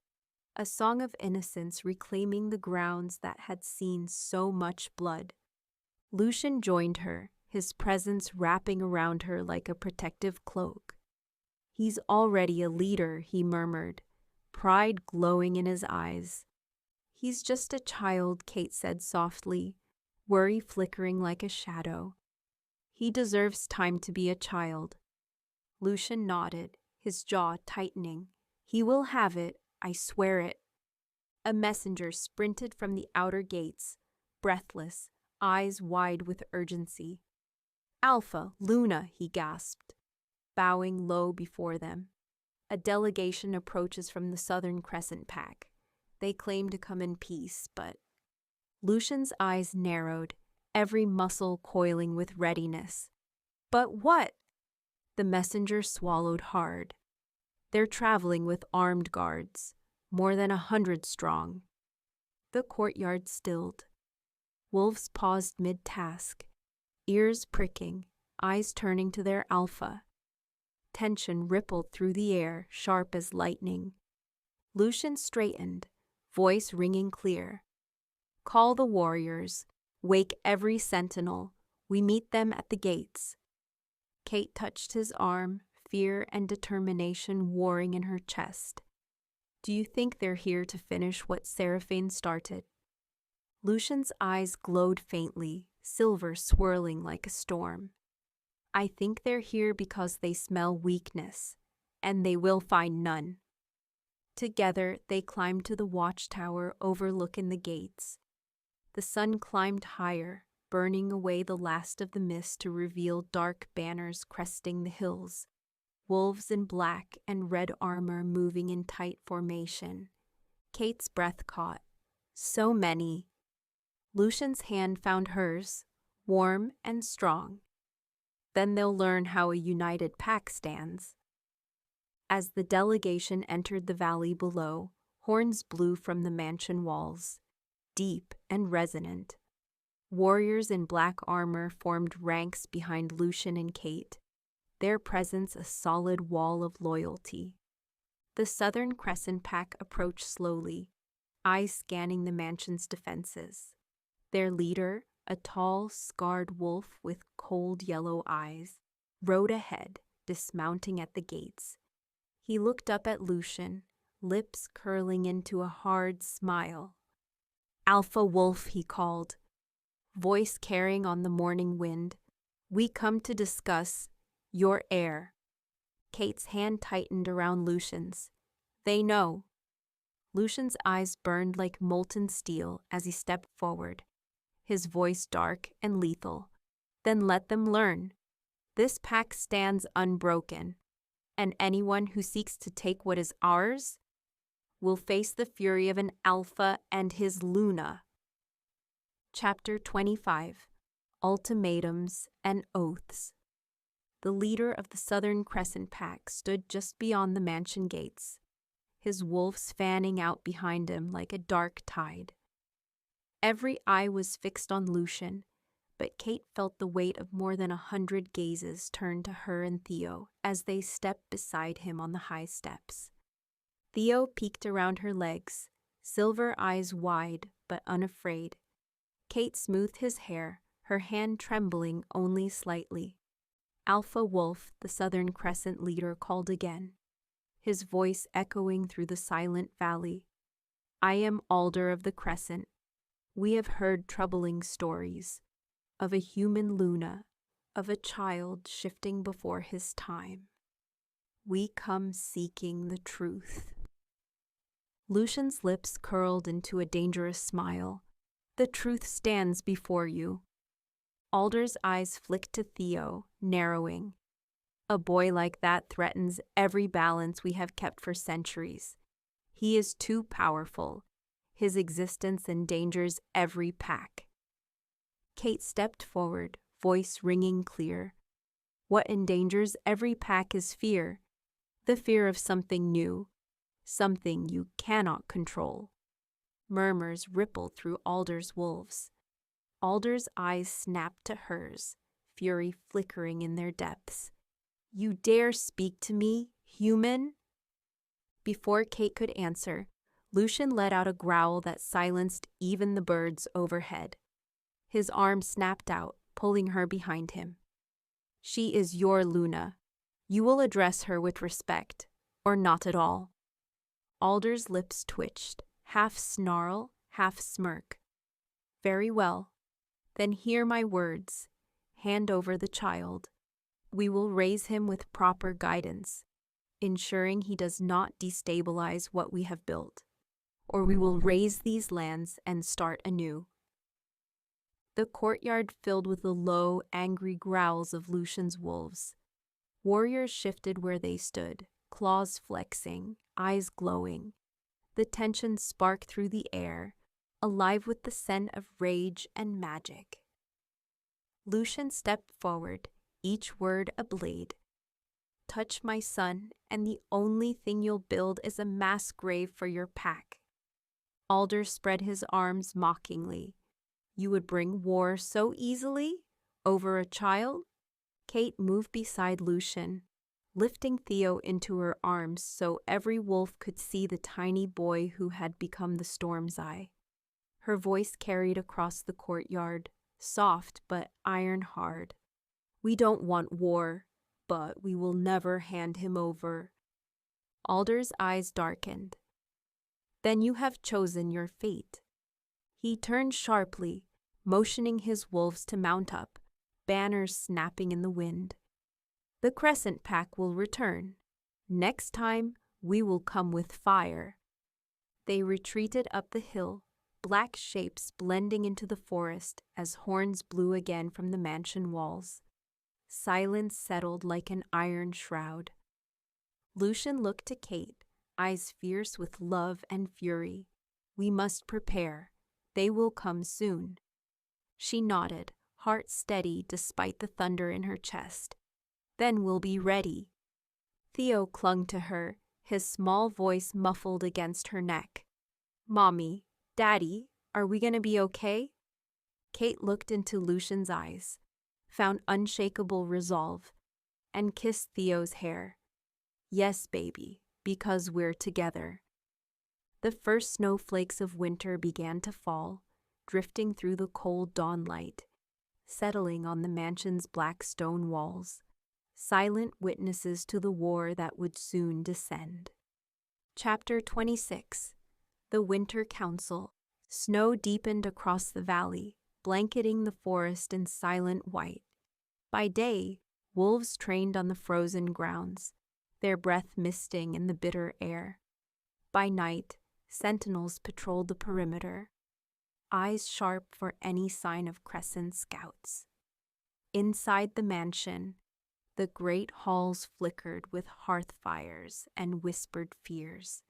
S1: a song of innocence reclaiming the grounds that had seen so much blood. Lucian joined her, his presence wrapping around her like a protective cloak. "He's already a leader," he murmured, pride glowing in his eyes. "He's just a child," Kate said softly, worry flickering like a shadow. "He deserves time to be a child." Lucian nodded, his jaw tightening. "He will have it, I swear it." A messenger sprinted from the outer gates, breathless, eyes wide with urgency. "Alpha, Luna," he gasped, bowing low before them. "A delegation approaches from the Southern Crescent Pack. They claim to come in peace, but—" Lucian's eyes narrowed, every muscle coiling with readiness. "But what?" The messenger swallowed hard. "They're traveling with armed guards, more than 100 strong." The courtyard stilled. Wolves paused mid-task, ears pricking, eyes turning to their alpha. Tension rippled through the air, sharp as lightning. Lucian straightened, voice ringing clear. "Call the warriors. Wake every sentinel. We meet them at the gates." Kate touched his arm, fear and determination warring in her chest. "Do you think they're here to finish what Seraphine started?" Lucian's eyes glowed faintly, silver swirling like a storm. "I think they're here because they smell weakness, and they will find none." Together, they climbed to the watchtower overlooking the gates. The sun climbed higher, burning away the last of the mist to reveal dark banners cresting the hills, wolves in black and red armor moving in tight formation. Kate's breath caught. So many. Lucian's hand found hers, warm and strong. Then they'll learn how a united pack stands. As the delegation entered the valley below, horns blew from the mansion walls, deep and resonant. Warriors in black armor formed ranks behind Lucian and Kate, their presence a solid wall of loyalty. The Southern Crescent Pack approached slowly, eyes scanning the mansion's defenses. Their leader, a tall, scarred wolf with cold yellow eyes, rode ahead, dismounting at the gates. He looked up at Lucian, lips curling into a hard smile. "Alpha Wolf," he called, voice carrying on the morning wind. "We come to discuss your heir." Kate's hand tightened around Lucian's. "They know." Lucian's eyes burned like molten steel as he stepped forward, his voice dark and lethal. "Then let them learn. This pack stands unbroken, and anyone who seeks to take what is ours will face the fury of an Alpha and his Luna." Chapter 25. Ultimatums and Oaths. The leader of the Southern Crescent Pack stood just beyond the mansion gates, his wolves fanning out behind him like a dark tide. Every eye was fixed on Lucian, but Kate felt the weight of more than 100 gazes turned to her and Theo as they stepped beside him on the high steps. Theo peeked around her legs, silver eyes wide but unafraid. Kate smoothed his hair, her hand trembling only slightly. "Alpha Wolf," the Southern Crescent leader called again, his voice echoing through the silent valley. "I am Alder of the Crescent. We have heard troubling stories of a human Luna, of a child shifting before his time. We come seeking the truth." Lucian's lips curled into a dangerous smile. "The truth stands before you." Alder's eyes flicked to Theo, narrowing. "A boy like that threatens every balance we have kept for centuries. He is too powerful. His existence endangers every pack. Kate stepped forward, voice ringing clear. What endangers every pack is fear, the fear of something new, something you cannot control. Murmurs rippled through Alder's wolves. Alder's eyes snapped to hers, fury flickering in their depths. You dare speak to me, human? Before Kate could answer, Lucian let out a growl that silenced even the birds overhead. His arm snapped out, pulling her behind him. She is your Luna. You will address her with respect, or not at all. Alder's lips twitched, half snarl, half smirk. Very well. Then hear my words. Hand over the child. We will raise him with proper guidance, ensuring he does not destabilize what we have built, or we will raze these lands and start anew. The courtyard filled with the low, angry growls of Lucian's wolves. Warriors shifted where they stood, claws flexing, eyes glowing. The tension sparked through the air, alive with the scent of rage and magic. Lucian stepped forward, each word a blade. Touch my son, and the only thing you'll build is a mass grave for your pack. Alder spread his arms mockingly. You would bring war so easily? Over a child? Kate moved beside Lucian, lifting Theo into her arms so every wolf could see the tiny boy who had become the storm's eye. Her voice carried across the courtyard, soft but iron hard. We don't want war, but we will never hand him over. Alder's eyes darkened. Then you have chosen your fate. He turned sharply, motioning his wolves to mount up, banners snapping in the wind. The Crescent Pack will return. Next time, we will come with fire. They retreated up the hill, black shapes blending into the forest as horns blew again from the mansion walls. Silence settled like an iron shroud. Lucian looked to Kate, eyes fierce with love and fury. We must prepare. They will come soon. She nodded, heart steady despite the thunder in her chest. Then we'll be ready. Theo clung to her, his small voice muffled against her neck. Mommy, Daddy, are we gonna be okay? Kate looked into Lucian's eyes, found unshakable resolve, and kissed Theo's hair. Yes, baby, because we're together. The first snowflakes of winter began to fall, drifting through the cold dawn light, settling on the mansion's black stone walls, silent witnesses to the war that would soon descend. Chapter 26. The Winter Council. Snow deepened across the valley, blanketing the forest in silent white. By day, wolves trained on the frozen grounds, their breath misting in the bitter air. By night, sentinels patrolled the perimeter, eyes sharp for any sign of Crescent scouts. Inside the mansion, the great halls flickered with hearth fires and whispered fears.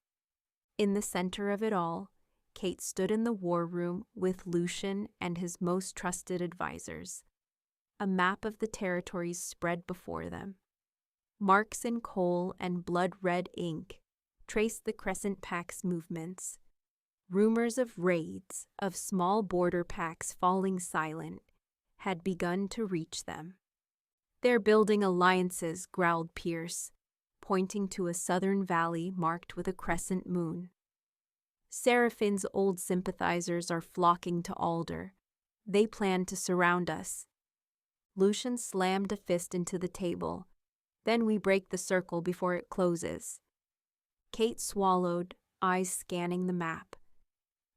S1: In the center of it all, Kate stood in the war room with Lucian and his most trusted advisors. A map of the territories spread before them. Marks in coal and blood-red ink traced the Crescent Pack's movements. Rumors of raids, of small border packs falling silent, had begun to reach them. They're building alliances, growled Pierce, pointing to a southern valley marked with a crescent moon. Seraphine's old sympathizers are flocking to Alder. They plan to surround us. Lucian slammed a fist into the table. Then we break the circle before it closes. Kate swallowed, eyes scanning the map.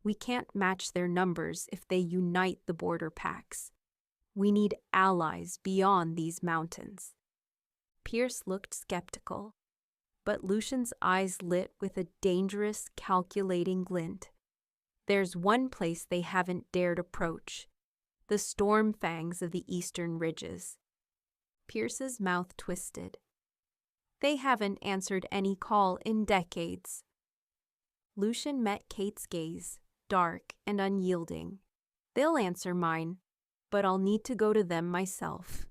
S1: We can't match their numbers if they unite the border packs. We need allies beyond these mountains. Pierce looked skeptical, but Lucian's eyes lit with a dangerous, calculating glint. There's one place they haven't dared approach, the storm fangs of the eastern ridges. Pierce's mouth twisted. They haven't answered any call in decades. Lucian met Kate's gaze, dark and unyielding. They'll answer mine, but I'll need to go to them myself.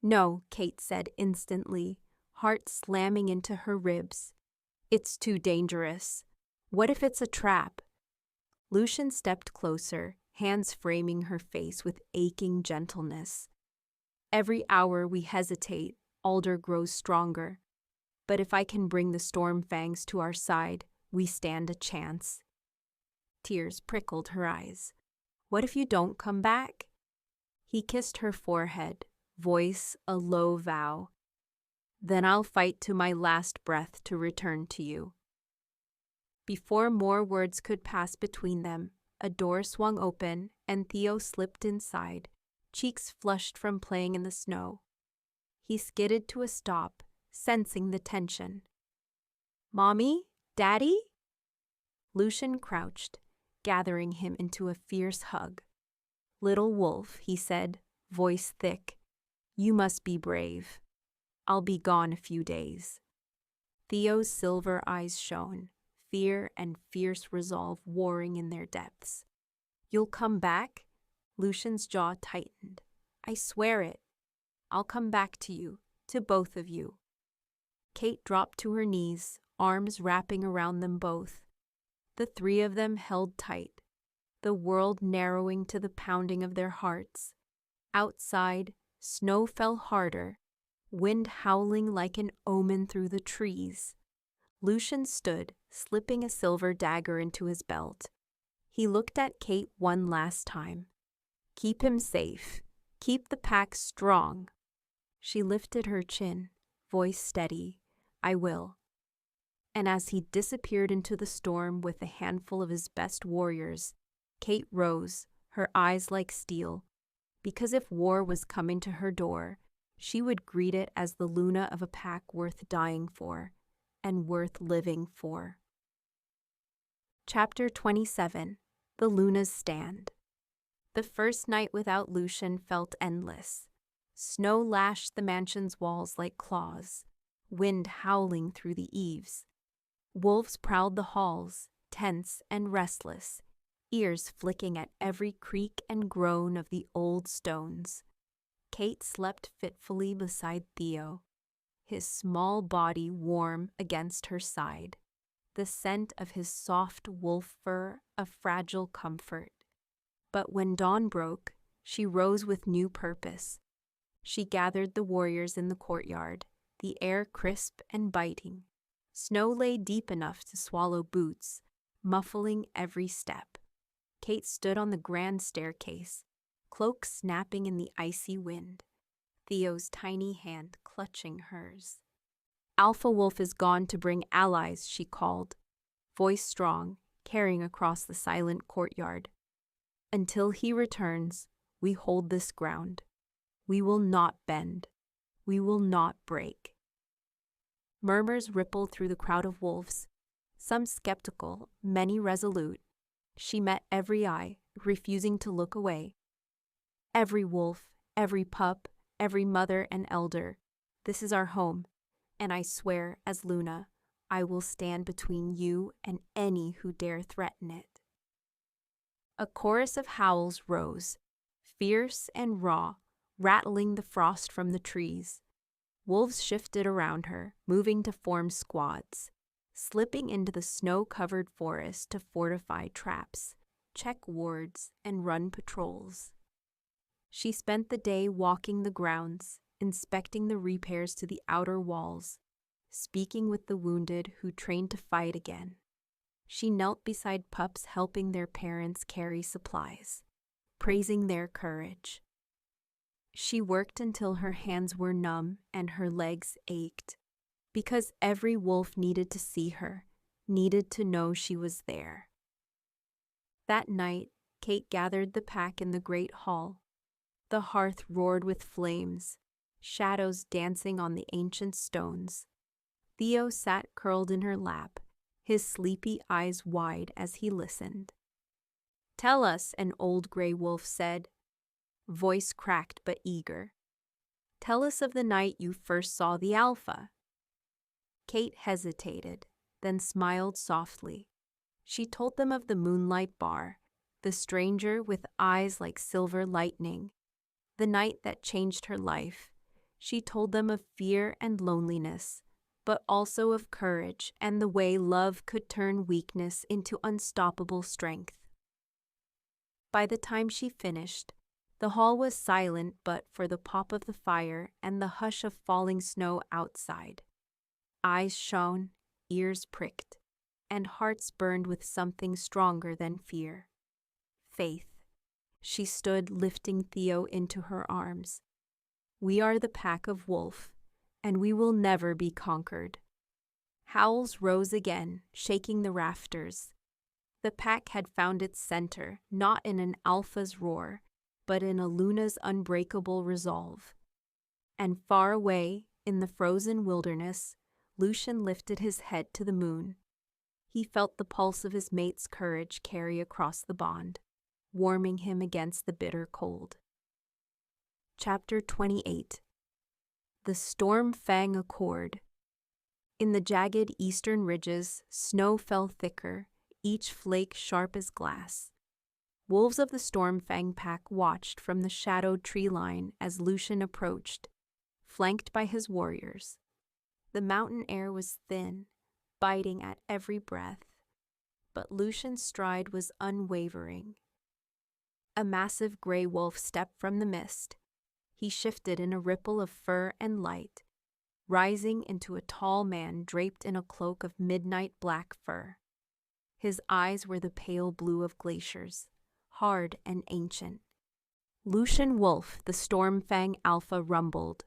S1: No, Kate said instantly, heart slamming into her ribs. It's too dangerous. What if it's a trap? Lucian stepped closer, hands framing her face with aching gentleness. Every hour we hesitate, Alder grows stronger. But if I can bring the Stormfangs to our side, we stand a chance. Tears prickled her eyes. What if you don't come back? He kissed her forehead, voice a low vow. Then I'll fight to my last breath to return to you. Before more words could pass between them, a door swung open and Theo slipped inside, cheeks flushed from playing in the snow. He skidded to a stop, sensing the tension. Mommy? Daddy? Lucian crouched, gathering him into a fierce hug. Little wolf, he said, voice thick, you must be brave. I'll be gone a few days. Theo's silver eyes shone, fear and fierce resolve warring in their depths. You'll come back? Lucian's jaw tightened. I swear it. I'll come back to you, to both of you. Kate dropped to her knees, arms wrapping around them both. The three of them held tight, the world narrowing to the pounding of their hearts. Outside, snow fell harder, wind howling like an omen through the trees. Lucian stood, slipping a silver dagger into his belt. He looked at Kate one last time. Keep him safe. Keep the pack strong. She lifted her chin, voice steady. I will. And as he disappeared into the storm with a handful of his best warriors, Kate rose, her eyes like steel, because if war was coming to her door, she would greet it as the Luna of a pack worth dying for, and worth living for. Chapter 27. The Luna's Stand. The first night without Lucian felt endless. Snow lashed the mansion's walls like claws, wind howling through the eaves. Wolves prowled the halls, tense and restless, ears flicking at every creak and groan of the old stones. Kate slept fitfully beside Theo, his small body warm against her side, the scent of his soft wolf fur a fragile comfort. But when dawn broke, she rose with new purpose. She gathered the warriors in the courtyard, the air crisp and biting. Snow lay deep enough to swallow boots, muffling every step. Kate stood on the grand staircase, cloak snapping in the icy wind, Theo's tiny hand clutching hers. Alpha Wolf is gone to bring allies, she called, voice strong, carrying across the silent courtyard. Until he returns, we hold this ground. We will not bend. We will not break. Murmurs rippled through the crowd of wolves, some skeptical, many resolute. She met every eye, refusing to look away. Every wolf, every pup, every mother and elder, this is our home, and I swear, as Luna, I will stand between you and any who dare threaten it. A chorus of howls rose, fierce and raw, rattling the frost from the trees. Wolves shifted around her, moving to form squads, slipping into the snow-covered forest to fortify traps, check wards, and run patrols. She spent the day walking the grounds, inspecting the repairs to the outer walls, speaking with the wounded who trained to fight again. She knelt beside pups helping their parents carry supplies, praising their courage. She worked until her hands were numb and her legs ached, because every wolf needed to see her, needed to know she was there. That night, Kate gathered the pack in the great hall. The hearth roared with flames, shadows dancing on the ancient stones. Theo sat curled in her lap, his sleepy eyes wide as he listened. "Tell us," an old gray wolf said, voice cracked but eager. "Tell us of the night you first saw the alpha." Kate hesitated, then smiled softly. She told them of the moonlight bar, the stranger with eyes like silver lightning, the night that changed her life. She told them of fear and loneliness, but also of courage and the way love could turn weakness into unstoppable strength. By the time she finished, the hall was silent but for the pop of the fire and the hush of falling snow outside. Eyes shone, ears pricked, and hearts burned with something stronger than fear. Faith. She stood lifting Theo into her arms. We are the pack of Wolf, and we will never be conquered. Howls rose again, shaking the rafters. The pack had found its center, not in an alpha's roar, but in a Luna's unbreakable resolve. And far away, in the frozen wilderness, Lucian lifted his head to the moon. He felt the pulse of his mate's courage carry across the bond, warming him against the bitter cold. Chapter 28. The Storm-Fang Accord. In the jagged eastern ridges, snow fell thicker, each flake sharp as glass. Wolves of the Storm-Fang pack watched from the shadowed tree line as Lucian approached, flanked by his warriors. The mountain air was thin, biting at every breath, but Lucian's stride was unwavering. A massive gray wolf stepped from the mist. He shifted in a ripple of fur and light, rising into a tall man draped in a cloak of midnight black fur. His eyes were the pale blue of glaciers, hard and ancient. Lucian Wolf, the Storm-Fang Alpha, rumbled,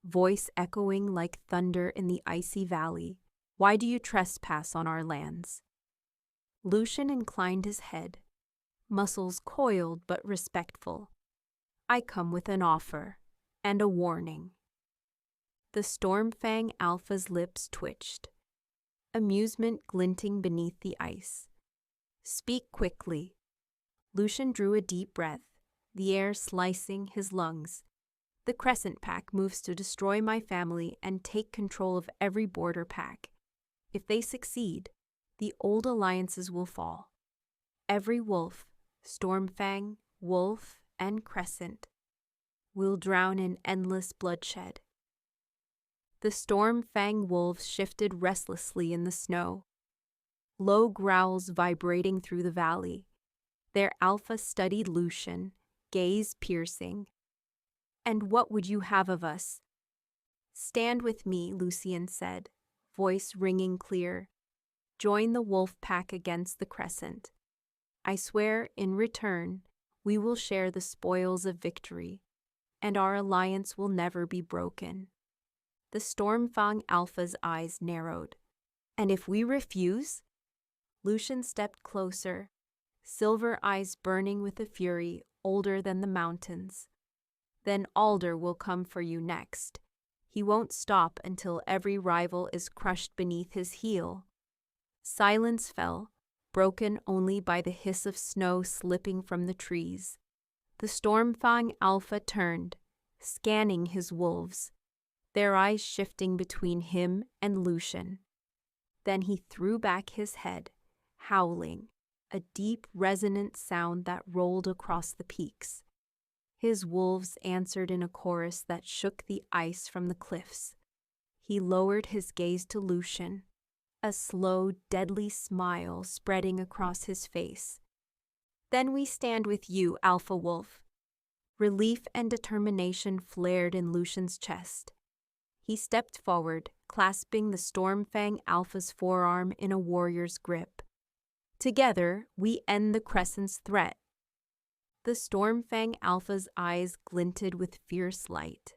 S1: voice echoing like thunder in the icy valley. Why do you trespass on our lands? Lucian inclined his head, muscles coiled but respectful. I come with an offer and a warning. The Storm-Fang Alpha's lips twitched, amusement glinting beneath the ice. Speak quickly. Lucian drew a deep breath, the air slicing his lungs. The Crescent Pack moves to destroy my family and take control of every border pack. If they succeed, the old alliances will fall. Every wolf, Storm-Fang, Wolf, and Crescent, will drown in endless bloodshed. The Storm-Fang wolves shifted restlessly in the snow, low growls vibrating through the valley. Their alpha studied Lucian, gaze piercing. And what would you have of us? Stand with me, Lucian said, voice ringing clear. Join the wolf pack against the Crescent. I swear, in return, we will share the spoils of victory, and our alliance will never be broken. The Storm-Fang Alpha's eyes narrowed. And if we refuse? Lucian stepped closer, silver eyes burning with a fury older than the mountains. Then Alder will come for you next. He won't stop until every rival is crushed beneath his heel. Silence fell, broken only by the hiss of snow slipping from the trees. The Storm-Fang Alpha turned, scanning his wolves, their eyes shifting between him and Lucian. Then he threw back his head, howling, a deep, resonant sound that rolled across the peaks. His wolves answered in a chorus that shook the ice from the cliffs. He lowered his gaze to Lucian, a slow, deadly smile spreading across his face. Then we stand with you, Alpha Wolf. Relief and determination flared in Lucian's chest. He stepped forward, clasping the Storm-Fang Alpha's forearm in a warrior's grip. Together, we end the Crescent's threat. The Storm-Fang Alpha's eyes glinted with fierce light.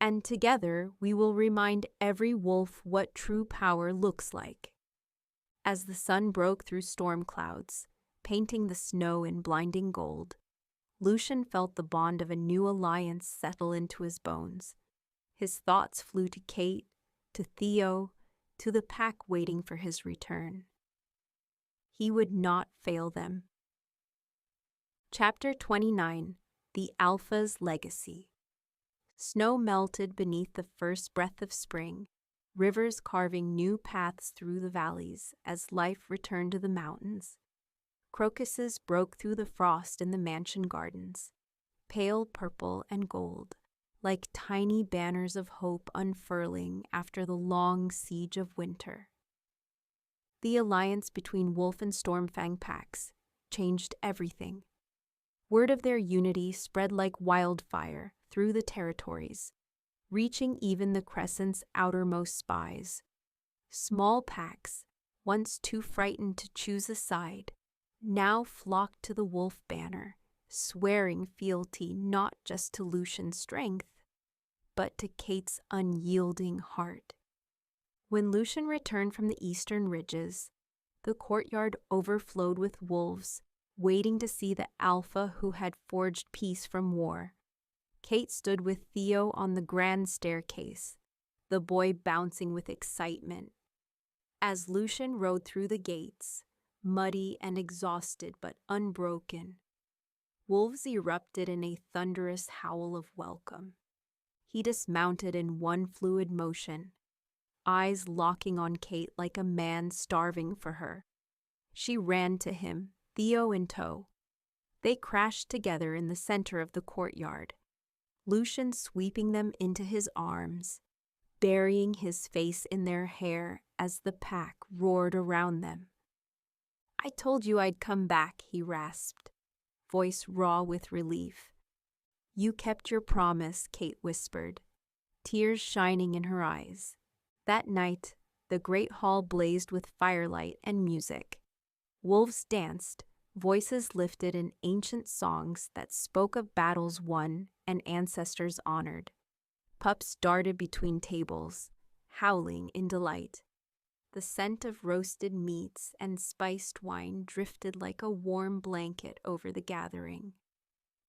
S1: And together, we will remind every wolf what true power looks like. As the sun broke through storm clouds, painting the snow in blinding gold, Lucian felt the bond of a new alliance settle into his bones. His thoughts flew to Kate, to Theo, to the pack waiting for his return. He would not fail them. Chapter 29. The Alpha's Legacy. Snow melted beneath the first breath of spring, rivers carving new paths through the valleys as life returned to the mountains. Crocuses broke through the frost in the mansion gardens, pale purple and gold, like tiny banners of hope unfurling after the long siege of winter. The alliance between Wolf and Stormfang packs changed everything. Word of their unity spread like wildfire through the territories, reaching even the Crescent's outermost spies. Small packs, once too frightened to choose a side, now flocked to the wolf banner, swearing fealty not just to Lucian's strength, but to Kate's unyielding heart. When Lucian returned from the eastern ridges, the courtyard overflowed with wolves, waiting to see the alpha who had forged peace from war. Kate stood with Theo on the grand staircase, the boy bouncing with excitement. As Lucian rode through the gates, muddy and exhausted but unbroken, wolves erupted in a thunderous howl of welcome. He dismounted in one fluid motion, eyes locking on Kate like a man starving for her. She ran to him, Theo in tow. They crashed together in the center of the courtyard, Lucian sweeping them into his arms, burying his face in their hair as the pack roared around them. "I told you I'd come back," he rasped, voice raw with relief. "You kept your promise," Kate whispered, tears shining in her eyes. That night, the great hall blazed with firelight and music. Wolves danced, voices lifted in ancient songs that spoke of battles won and ancestors honored. Pups darted between tables, howling in delight. The scent of roasted meats and spiced wine drifted like a warm blanket over the gathering.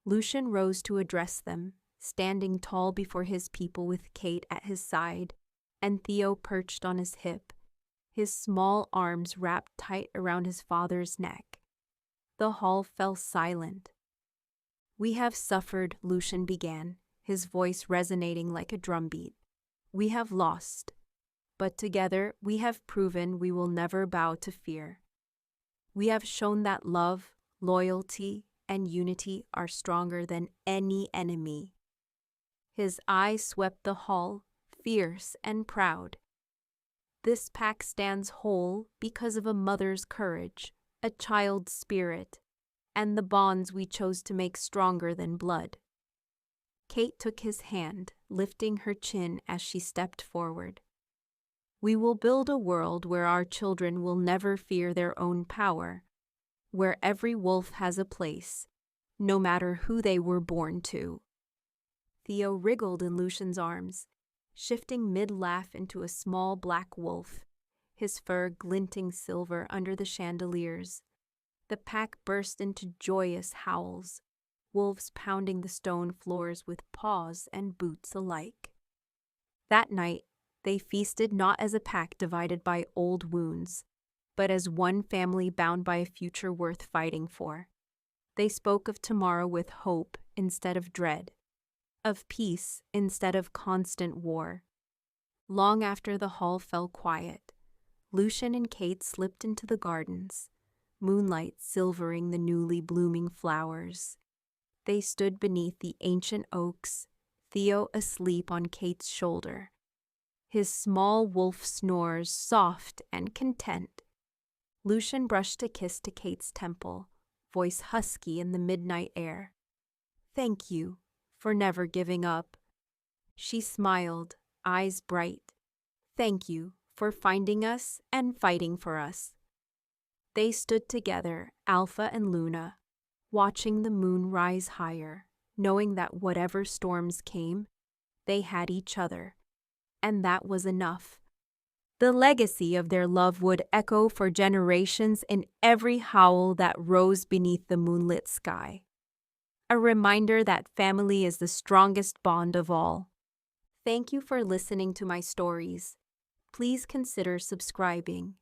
S1: Lucian rose to address them, standing tall before his people with Kate at his side and Theo perched on his hip, his small arms wrapped tight around his father's neck. The hall fell silent. "We have suffered," Lucian began, his voice resonating like a drumbeat. "We have lost, but together we have proven we will never bow to fear. We have shown that love, loyalty, and unity are stronger than any enemy." His eye swept the hall, fierce and proud. "This pack stands whole because of a mother's courage, a child's spirit, and the bonds we chose to make stronger than blood." Kate took his hand, lifting her chin as she stepped forward. "We will build a world where our children will never fear their own power, where every wolf has a place, no matter who they were born to." Theo wriggled in Lucian's arms, shifting mid-laugh into a small black wolf, his fur glinting silver under the chandeliers. The pack burst into joyous howls, wolves pounding the stone floors with paws and boots alike. That night, they feasted not as a pack divided by old wounds, but as one family bound by a future worth fighting for. They spoke of tomorrow with hope instead of dread, of peace instead of constant war. Long after the hall fell quiet, Lucian and Kate slipped into the gardens, moonlight silvering the newly blooming flowers. They stood beneath the ancient oaks, Theo asleep on Kate's shoulder, his small wolf snores soft and content. Lucian brushed a kiss to Kate's temple, voice husky in the midnight air. "Thank you for never giving up." She smiled, eyes bright. "Thank you for finding us and fighting for us." They stood together, Alpha and Luna, watching the moon rise higher, knowing that whatever storms came, they had each other, and that was enough. The legacy of their love would echo for generations in every howl that rose beneath the moonlit sky. A reminder that family is the strongest bond of all. Thank you for listening to my stories. Please consider subscribing